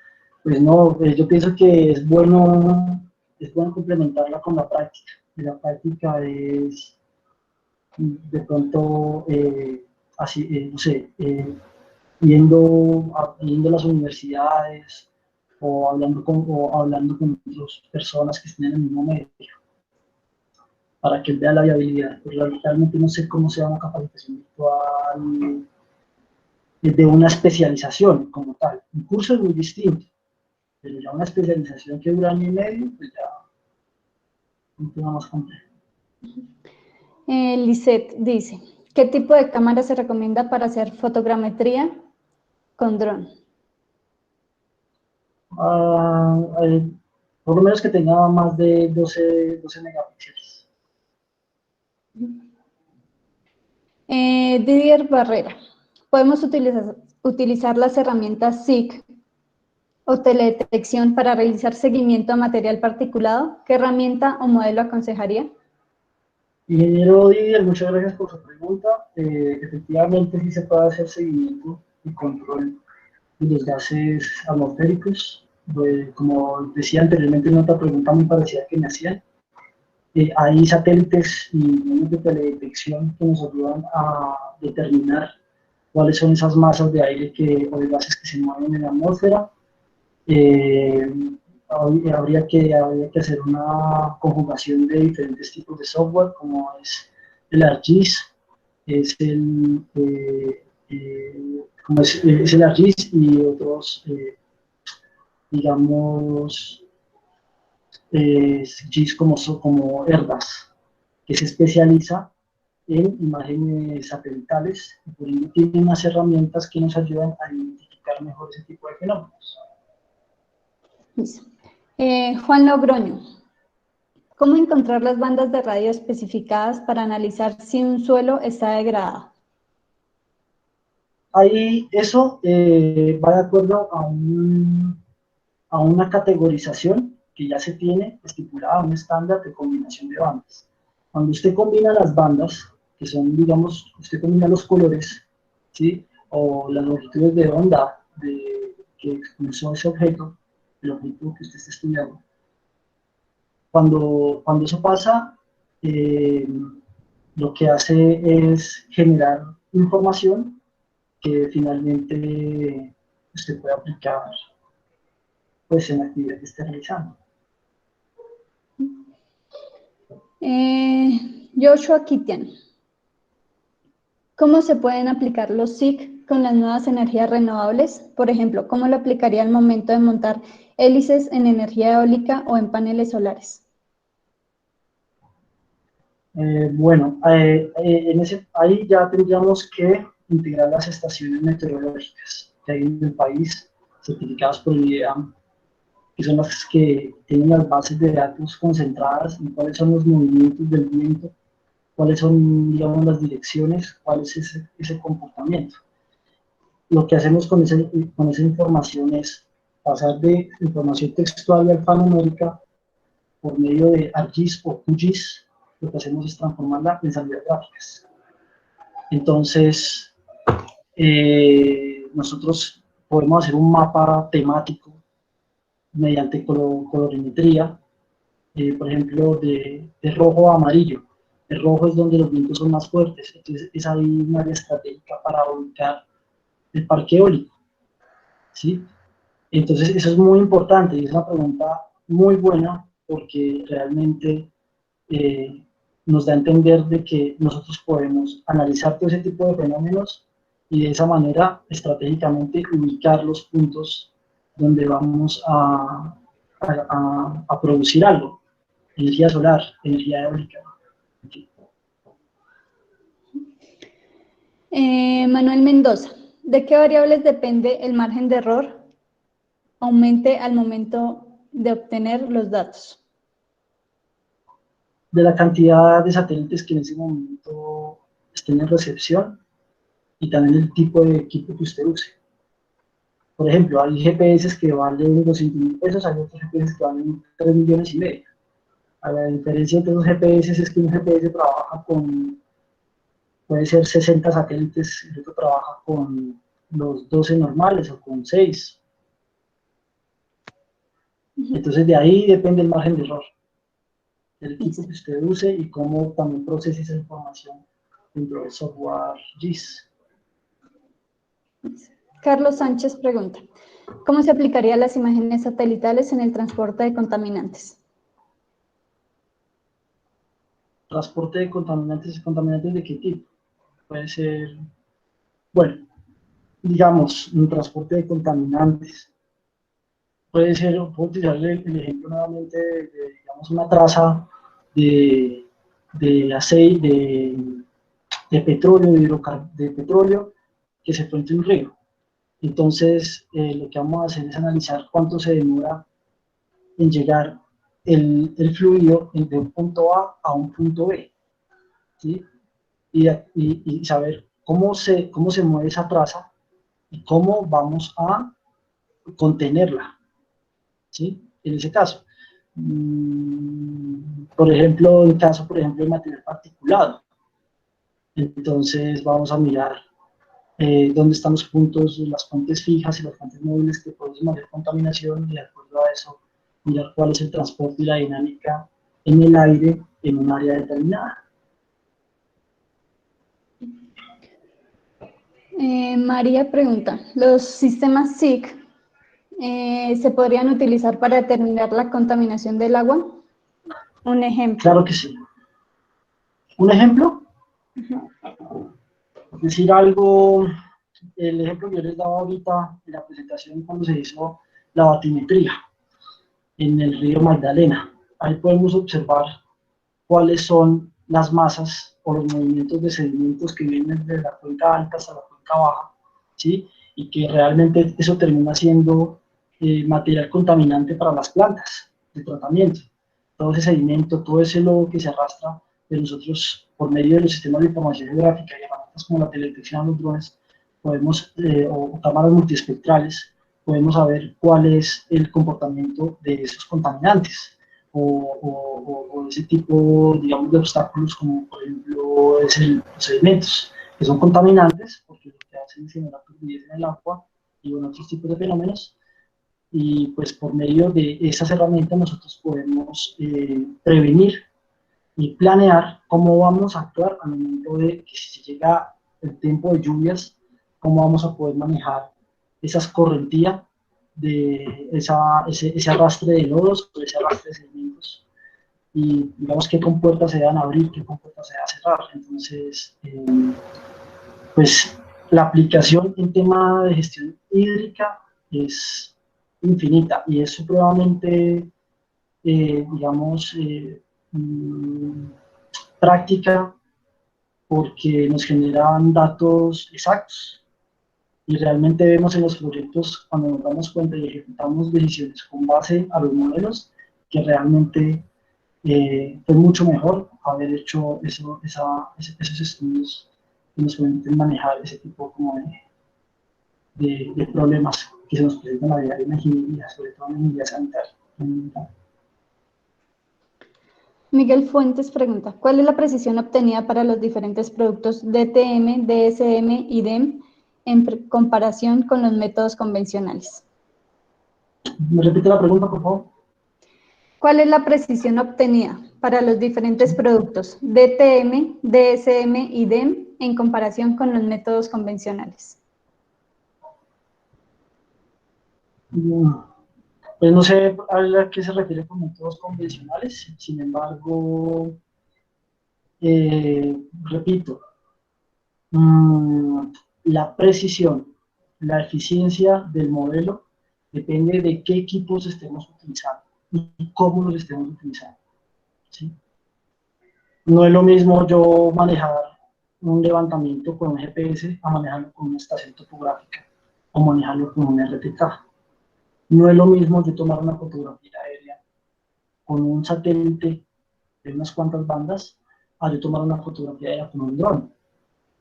pues no, yo pienso que es bueno complementarla con la práctica. Y la práctica es de pronto, así, no sé, yendo a las universidades o hablando con otras personas que estén en el mismo medio, para que él vea la viabilidad. Porque realmente no sé cómo se llama capacitación virtual de una especialización como tal. Un curso es muy distinto, pero ya una especialización que dura año y medio, pues ya un tema más complejo. Lisette dice, ¿qué tipo de cámara se recomienda para hacer fotogrametría con dron? Por lo menos que tenga más de 12 megapíxeles. Didier Barrera, ¿podemos utilizar las herramientas SIC o teledetección para realizar seguimiento a material particulado? ¿Qué herramienta o modelo aconsejaría? Ingeniero Didier, muchas gracias por su pregunta. Efectivamente, sí se puede hacer seguimiento y control de los gases atmosféricos. Como decía anteriormente en otra pregunta muy parecida que me hacían, hay satélites y medios de teledetección que nos ayudan a determinar cuáles son esas masas de aire o de gases que se mueven en la atmósfera. Habría que hacer una conjugación de diferentes tipos de software, como es el ArcGIS, es el ArcGIS y otros, digamos, GIS como ERDAS, que se especializa en imágenes satelitales y por ello tiene unas herramientas que nos ayudan a identificar mejor ese tipo de fenómenos. Juan Logroño, ¿cómo encontrar las bandas de radio especificadas para analizar si un suelo está degradado? Ahí eso va de acuerdo a una categorización que ya se tiene estipulada, un estándar de combinación de bandas. Cuando usted combina las bandas, que son, digamos, usted combina los colores, ¿sí? O las longitudes de onda que expulsó ese objeto, el objetivo que usted está estudiando. Cuando eso pasa, lo que hace es generar información que finalmente usted puede aplicar pues, en la actividad que esté realizando. Joshua Kitian. ¿Cómo se pueden aplicar los SIC con las nuevas energías renovables? Por ejemplo, ¿cómo lo aplicaría al momento de montar hélices en energía eólica o en paneles solares? Ahí ya tendríamos que integrar las estaciones meteorológicas que hay en el país, certificadas por el IDEAM, que son las que tienen las bases de datos concentradas en cuáles son los movimientos del viento, cuáles son, digamos, las direcciones, cuál es ese comportamiento. Lo que hacemos con esa información es pasar de información textual y alfanumérica por medio de ArcGIS o QGIS. Lo que hacemos es transformarla en salidas gráficas. Entonces, nosotros podemos hacer un mapa temático mediante colorimetría, por ejemplo, de rojo a amarillo. El rojo es donde los vientos son más fuertes, entonces es ahí una área estratégica para ubicar el parque eólico, ¿sí? Entonces eso es muy importante y es una pregunta muy buena porque realmente nos da a entender de que nosotros podemos analizar todo ese tipo de fenómenos y de esa manera estratégicamente ubicar los puntos donde vamos a producir algo, energía solar, energía eólica. Manuel Mendoza, ¿de qué variables depende el margen de error aumente al momento de obtener los datos? De la cantidad de satélites que en ese momento estén en recepción y también el tipo de equipo que usted use. Por ejemplo, hay GPS que valen 200.000 pesos, hay otros GPS que valen 3,5 millones. A la diferencia entre los GPS es que un GPS trabaja con, puede ser 60 satélites, y otro trabaja con los 12 normales o con 6. Entonces de ahí depende el margen de error, del equipo que usted use y cómo también procese esa información dentro del software GIS. Carlos Sánchez pregunta, ¿cómo se aplicarían las imágenes satelitales en el transporte de contaminantes? Transporte de contaminantes, ¿contaminantes de qué tipo? Puede ser, bueno, digamos, un transporte de contaminantes. Puede ser, puedo utilizar el ejemplo nuevamente de, digamos, una traza de aceite, de petróleo, de petróleo que se fue entre un río. Entonces, lo que vamos a hacer es analizar cuánto se demora en llegar el fluido de un punto A un punto B, ¿sí? Y saber cómo se mueve esa traza y cómo vamos a contenerla, ¿sí? En ese caso. Por ejemplo, en el caso, por ejemplo, de material particulado. Entonces, vamos a mirar dónde están los puntos, las fuentes fijas y las fuentes móviles que producen mayor contaminación y de acuerdo a eso, mirar cuál es el transporte y la dinámica en el aire en un área determinada. María pregunta, ¿los sistemas SIC se podrían utilizar para determinar la contaminación del agua? Un ejemplo. Claro que sí. ¿Un ejemplo? Decir algo, el ejemplo que yo les daba ahorita en la presentación cuando se hizo la batimetría en el río Magdalena. Ahí podemos observar cuáles son las masas o los movimientos de sedimentos que vienen de la cuenca alta hasta la cuenca baja, ¿sí? Y que realmente eso termina siendo material contaminante para las plantas de tratamiento. Todo ese sedimento, todo ese lodo que se arrastra de nosotros por medio de los sistemas de información geográfica y herramientas como la teledetección a los drones, podemos, o cámaras multiespectrales, podemos saber cuál es el comportamiento de esos contaminantes o ese tipo, digamos, de obstáculos como por ejemplo los sedimentos, que son contaminantes porque lo que hacen es generar turbidez en el agua y bueno, otros tipos de fenómenos, y pues por medio de esas herramientas nosotros podemos prevenir y planear cómo vamos a actuar al momento de que si llega el tiempo de lluvias, cómo vamos a poder manejar esa escorrentía, de ese arrastre de lodos, ese arrastre de sedimentos, y digamos qué compuertas se van a abrir, qué compuertas se van a cerrar. Entonces, pues la aplicación en tema de gestión hídrica es infinita y es supremamente, digamos, práctica, porque nos generan datos exactos y realmente vemos en los proyectos, cuando nos damos cuenta y ejecutamos decisiones con base a los modelos, que realmente fue mucho mejor haber hecho esos estudios que nos permiten manejar ese tipo como de problemas que se nos presentan a diario en la ingeniería, sobre todo en la ingeniería sanitaria. Miguel Fuentes pregunta, ¿cuál es la precisión obtenida para los diferentes productos DTM, DSM y DEM en comparación con los métodos convencionales? ¿Me repite la pregunta, por favor? ¿Cuál es la precisión obtenida para los diferentes productos DTM, DSM y DEM en comparación con los métodos convencionales? Pues no sé a qué se refiere con métodos convencionales, sin embargo, repito, la precisión, la eficiencia del modelo depende de qué equipos estemos utilizando y cómo los estemos utilizando, ¿sí? No es lo mismo yo manejar un levantamiento con un GPS a manejarlo con una estación topográfica o manejarlo con un RTK. No es lo mismo yo tomar una fotografía aérea con un satélite de unas cuantas bandas a yo tomar una fotografía aérea con un dron,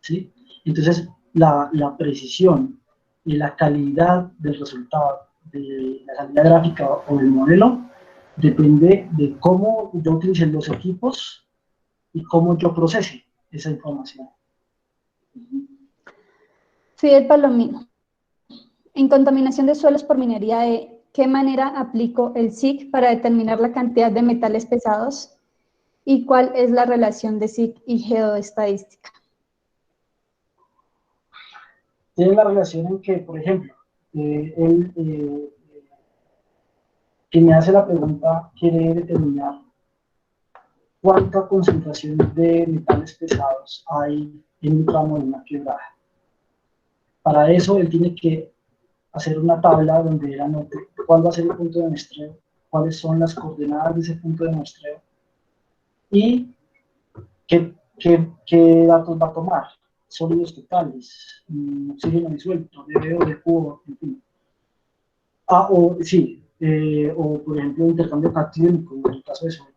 ¿sí? Entonces, la precisión y la calidad del resultado de la salida gráfica o del modelo depende de cómo yo utilice los equipos y cómo yo procese esa información. Fidel Palomino, en contaminación de suelos por minería, ¿de qué manera aplico el SIC para determinar la cantidad de metales pesados? ¿Y cuál es la relación de SIC y geoestadística? Tiene la relación en que, por ejemplo, quien me hace la pregunta quiere determinar cuánta concentración de metales pesados hay en un tramo de una quebrada. Para eso, él tiene que hacer una tabla donde él anote cuál va a ser el punto de muestreo, cuáles son las coordenadas de ese punto de muestreo y qué datos va a tomar, sólidos totales, oxígeno disuelto, DBO, DQO, en fin. O por ejemplo, intercambio catiónico, en el caso de suelo.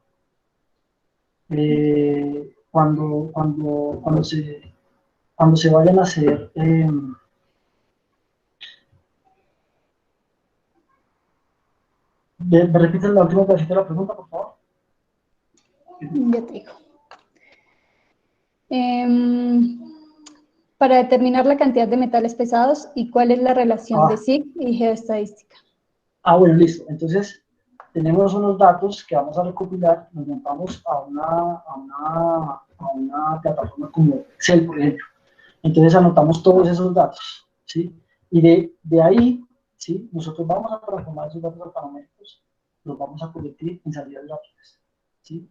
Cuando se vayan a hacer ¿me repites la última parte de la pregunta, por favor? Ya te digo. Para determinar la cantidad de metales pesados y cuál es la relación de SIC y geoestadística. Bueno, listo. Entonces, tenemos unos datos que vamos a recopilar, nos montamos a una plataforma como Excel, por ejemplo. Entonces, anotamos todos esos datos, ¿sí? Y de ahí, ¿sí? Nosotros vamos a transformar esos datos alfanuméricos, los vamos a convertir en salidas gráficas, ¿sí?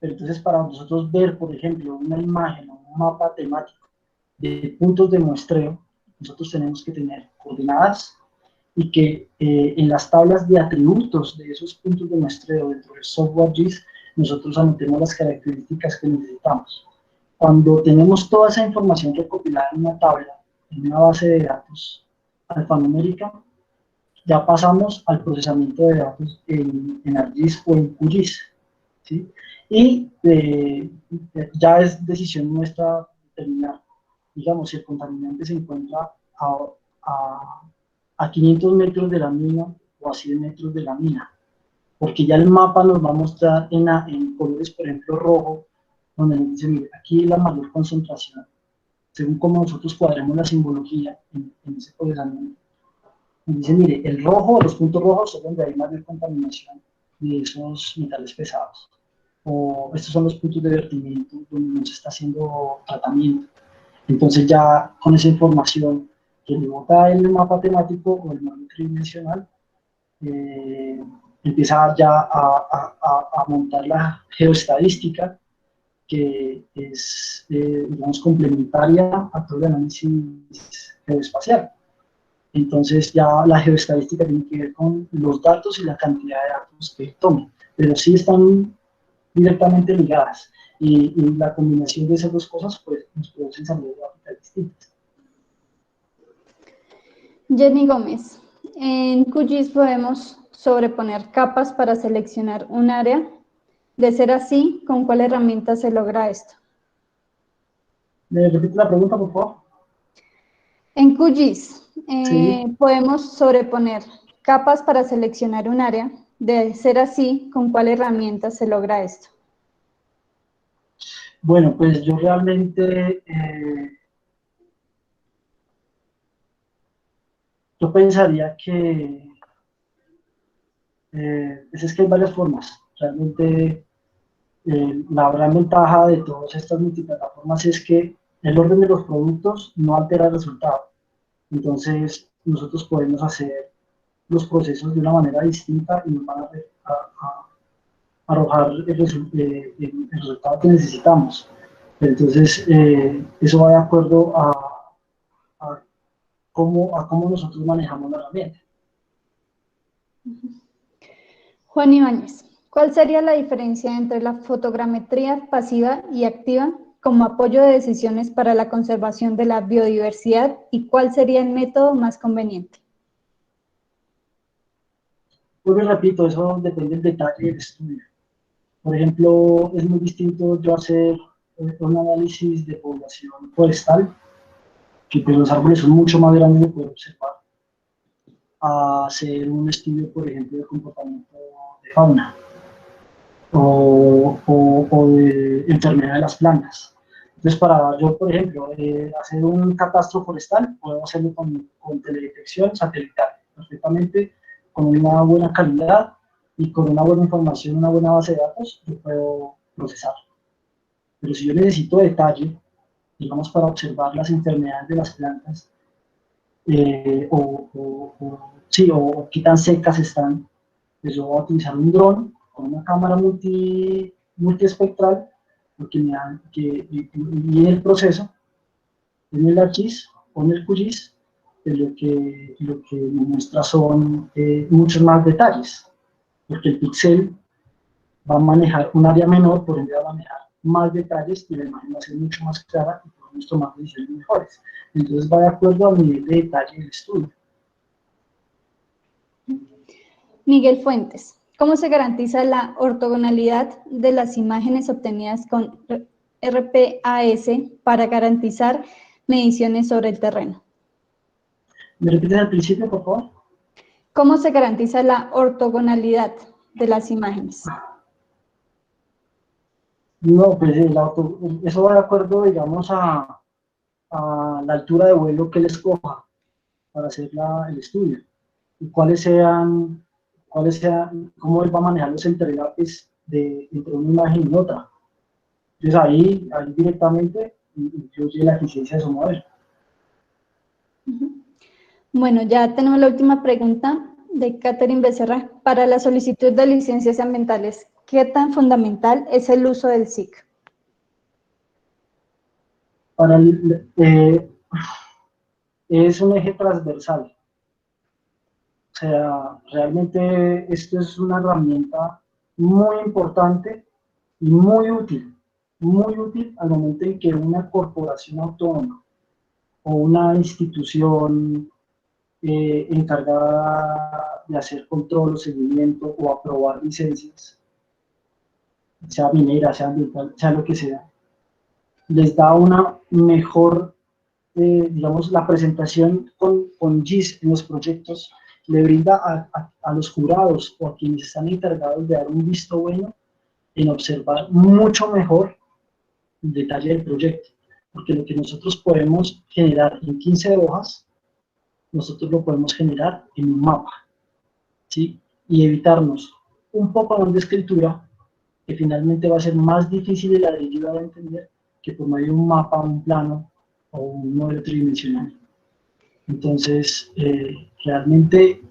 Pero entonces, para nosotros ver, por ejemplo, una imagen o un mapa temático de puntos de muestreo, nosotros tenemos que tener coordenadas y que en las tablas de atributos de esos puntos de muestreo dentro del software GIS, nosotros anotemos las características que necesitamos. Cuando tenemos toda esa información recopilada en una tabla, en una base de datos alfanumérica, ya pasamos al procesamiento de datos en ArcGIS o en QGIS, ¿sí? Y ya es decisión nuestra determinar, digamos, si el contaminante se encuentra a 500 metros de la mina o a 100 metros de la mina, porque ya el mapa nos va a mostrar en colores, por ejemplo, rojo, donde nos dice, mire, aquí es la mayor concentración, según como nosotros cuadremos la simbología en ese procesamiento. Y dice, mire, el rojo, los puntos rojos es donde hay mayor contaminación de esos metales pesados. O estos son los puntos de vertimiento donde no se está haciendo tratamiento. Entonces ya con esa información que le bota el mapa temático o el mapa tridimensional, empieza ya a montar la geoestadística que es, digamos, complementaria a todo el análisis geoespacial. Entonces ya la geoestadística tiene que ver con los datos y la cantidad de datos que tomen, pero sí están directamente ligadas. Y la combinación de esas dos cosas pues, nos producen salidas gráficas distintas. Jenny Gómez, en QGIS podemos sobreponer capas para seleccionar un área. De ser así, ¿con cuál herramienta se logra esto? ¿Me repite la pregunta, por favor? En QGIS Sí. podemos sobreponer capas para seleccionar un área. De ser así, ¿con cuál herramienta se logra esto? Bueno, pues yo realmente, yo pensaría que, es que hay varias formas. Realmente, la gran ventaja de todas estas multiplataformas es que el orden de los productos no altera el resultado. Entonces, nosotros podemos hacer los procesos de una manera distinta y nos van a arrojar el resultado que necesitamos. Entonces, eso va de acuerdo a cómo nosotros manejamos la herramienta. Juan Ibáñez, ¿cuál sería la diferencia entre la fotogrametría pasiva y activa como apoyo de decisiones para la conservación de la biodiversidad y cuál sería el método más conveniente? Pues repito, eso depende del detalle del estudio. Por ejemplo, es muy distinto yo hacer un análisis de población forestal, que pues los árboles son mucho más grandes de poder observar, a hacer un estudio, por ejemplo, de comportamiento de fauna o de enfermedad de las plantas. Entonces, para yo, por ejemplo, hacer un catastro forestal, puedo hacerlo con teledetección satelital, perfectamente, con una buena calidad y con una buena información, una buena base de datos, yo puedo procesar. Pero si yo necesito detalle, digamos, para observar las enfermedades de las plantas, o qué tan secas están, pues yo voy a utilizar un dron con una cámara multiespectral, porque y el proceso, en el ArcGIS o en el QGIS, lo que me muestra son muchos más detalles, porque el pixel va a manejar un área menor, por ende va a manejar más detalles y la imagen va a ser mucho más clara y podemos tomar decisiones mejores. Entonces va de acuerdo al nivel de detalle del estudio. Miguel Fuentes, ¿cómo se garantiza la ortogonalidad de las imágenes obtenidas con RPAS para garantizar mediciones sobre el terreno? ¿Me repites al principio, por favor? ¿Cómo se garantiza la ortogonalidad de las imágenes? No, pues eso va de acuerdo, digamos, a la altura de vuelo que él escoja para hacer el estudio y cómo él va a manejar los entrelapes entre una imagen y otra. Entonces ahí directamente influye la eficiencia de su modelo. Bueno, ya tenemos la última pregunta de Catherine Becerra. Para la solicitud de licencias ambientales, ¿qué tan fundamental es el uso del SIC? Es un eje transversal. O sea, realmente esto es una herramienta muy importante y muy útil al momento en que una corporación autónoma o una institución encargada de hacer control o seguimiento o aprobar licencias, sea minera, sea ambiental, sea lo que sea, les da una mejor, digamos, la presentación con GIS en los proyectos, le brinda a los jurados o a quienes están encargados de dar un visto bueno en observar mucho mejor el detalle del proyecto. Porque lo que nosotros podemos generar en 15 hojas, nosotros lo podemos generar en un mapa, ¿sí? Y evitarnos un poco más de escritura, que finalmente va a ser más difícil de ladrillo de entender que por medio de un mapa, un plano o un modelo tridimensional. Entonces, realmente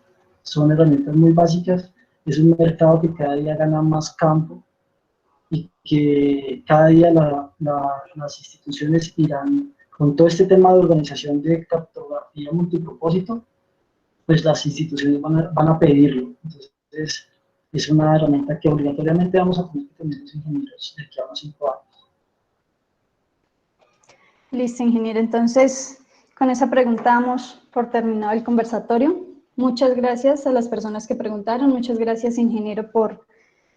son herramientas muy básicas, es un mercado que cada día gana más campo y que cada día las instituciones irán, con todo este tema de organización de cartografía multipropósito, pues las instituciones van a pedirlo. Entonces, es una herramienta que obligatoriamente vamos a tener que tener los ingenieros de aquí a unos 5 años. Listo, ingeniero. Entonces, con esa pregunta damos por terminado el conversatorio. Muchas gracias a las personas que preguntaron. Muchas gracias, ingeniero, por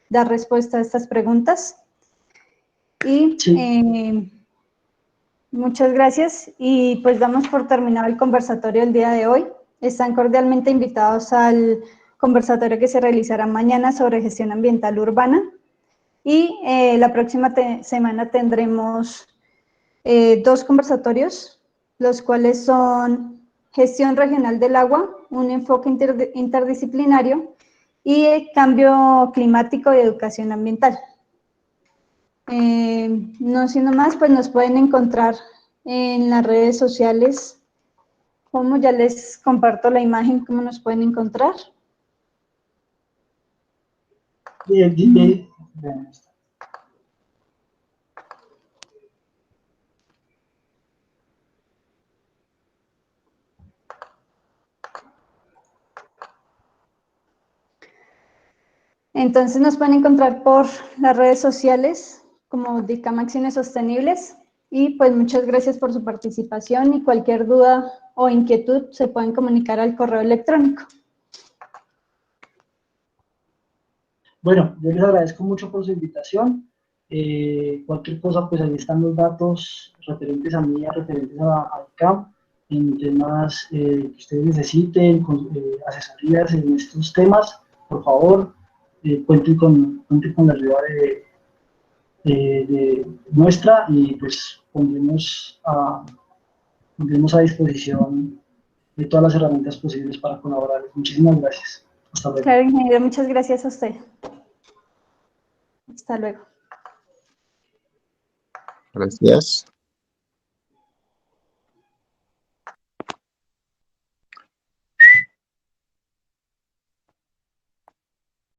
dar respuesta a estas preguntas. Y Sí. muchas gracias. Y pues damos por terminado el conversatorio del día de hoy. Están cordialmente invitados al conversatorio que se realizará mañana sobre gestión ambiental urbana. Y la próxima semana tendremos 2 conversatorios, los cuales son gestión regional del agua, un enfoque interdisciplinario, y cambio climático y educación ambiental. No siendo más, pues nos pueden encontrar en las redes sociales, como ya les comparto la imagen, cómo nos pueden encontrar. Bien. Entonces nos pueden encontrar por las redes sociales como DICAM Acciones Sostenibles, y pues muchas gracias por su participación, y cualquier duda o inquietud se pueden comunicar al correo electrónico. Bueno, yo les agradezco mucho por su invitación. Cualquier cosa, pues ahí están los datos referentes a mí, referentes a ICAM, en temas que ustedes necesiten, asesorías en estos temas, por favor, cuenten con la ayuda de nuestra, y pues pondremos a disposición de todas las herramientas posibles para colaborar. Muchísimas gracias. Hasta luego. Claro, ingeniero, muchas gracias a usted. Hasta luego. Gracias.